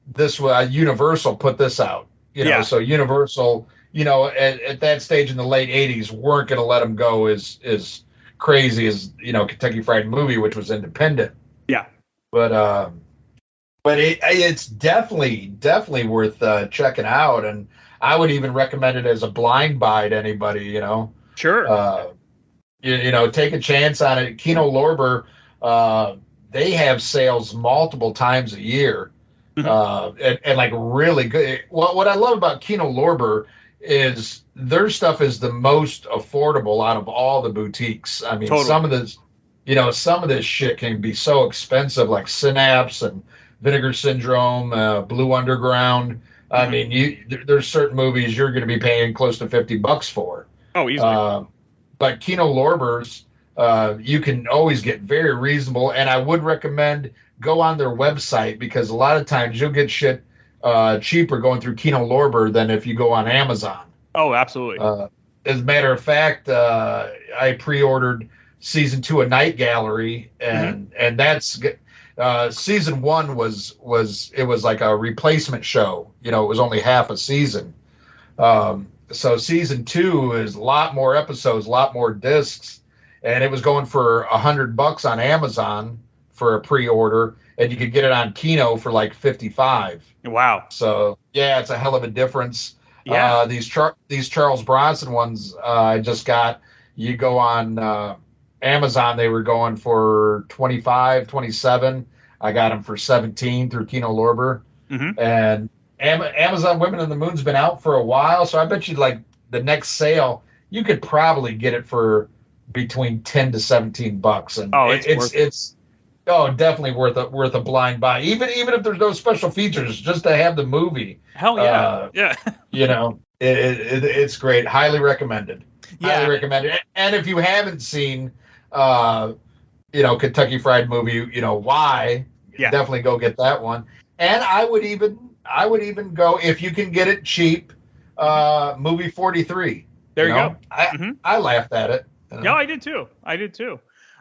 this Universal put this out, you know, so Universal, you know, at that stage in the late 80s weren't going to let them go as crazy as, you know, Kentucky Fried Movie, which was independent. Yeah. But it's definitely worth checking out, and I would even recommend it as a blind buy to anybody, you know. Sure. You know, take a chance on it. Kino Lorber, they have sales multiple times a year, and like really good. What I love about Kino Lorber is their stuff is the most affordable out of all the boutiques. I mean, some of this shit can be so expensive, like Synapse and Vinegar Syndrome, Blue Underground. I mean, there's certain movies you're going to be paying close to $50 for. Oh, easily. But Kino Lorber's, you can always get very reasonable, and I would recommend go on their website, because a lot of times you'll get shit cheaper going through Kino Lorber than if you go on Amazon. Oh, absolutely. As a matter of fact, I pre-ordered season 2 of Night Gallery, and that's season 1 was like a replacement show. You know, it was only half a season. So season 2 is a lot more episodes, a lot more discs, and it was going for $100 on Amazon for a pre-order, and you could get it on Kino for like $55. Wow. So yeah, it's a hell of a difference. Yeah. These Charles Bronson ones I just got. You go on Amazon, they were going for $25, $27. I got them for $17 through Kino Lorber, and Amazon Women in the Moon's been out for a while, so I bet you like the next sale you could probably get it for between $10 to $17, and it's definitely worth a blind buy, even if there's no special features, just to have the movie. Hell yeah, yeah. You know, it's great. Highly recommended. Yeah. Highly recommended. And if you haven't seen, you know, Kentucky Fried Movie, you know why? Definitely go get that one. And I would even go, if you can get it cheap, movie 43. There you go. I laughed at it. No, I did too.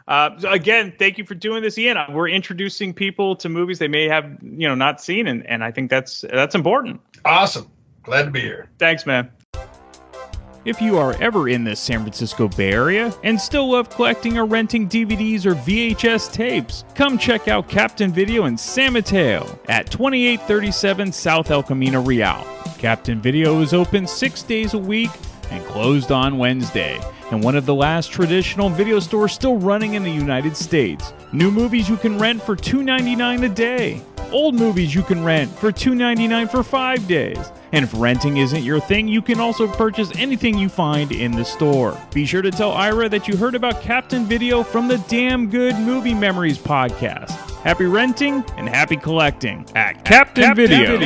So again, thank you for doing this, Ian. We're introducing people to movies they may have, you know, not seen, and I think that's important. Awesome. Glad to be here. Thanks, man. If you are ever in the San Francisco Bay Area and still love collecting or renting DVDs or VHS tapes, come check out Captain Video in San Mateo at 2837 South El Camino Real. Captain Video is open 6 days a week and closed on Wednesday, and one of the last traditional video stores still running in the United States. New movies you can rent for $2.99 a day. Old movies you can rent for $2.99 for 5 days. And if renting isn't your thing, you can also purchase anything you find in the store. Be sure to tell Ira that you heard about Captain Video from the Damn Good Movie Memories podcast. Happy renting and happy collecting at Captain Video.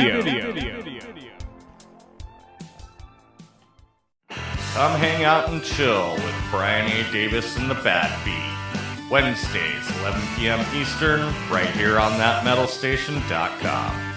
Come hang out and chill with Brian A. Davis and the Bad Beat. Wednesdays, 11 p.m. Eastern, right here on thatmetalstation.com.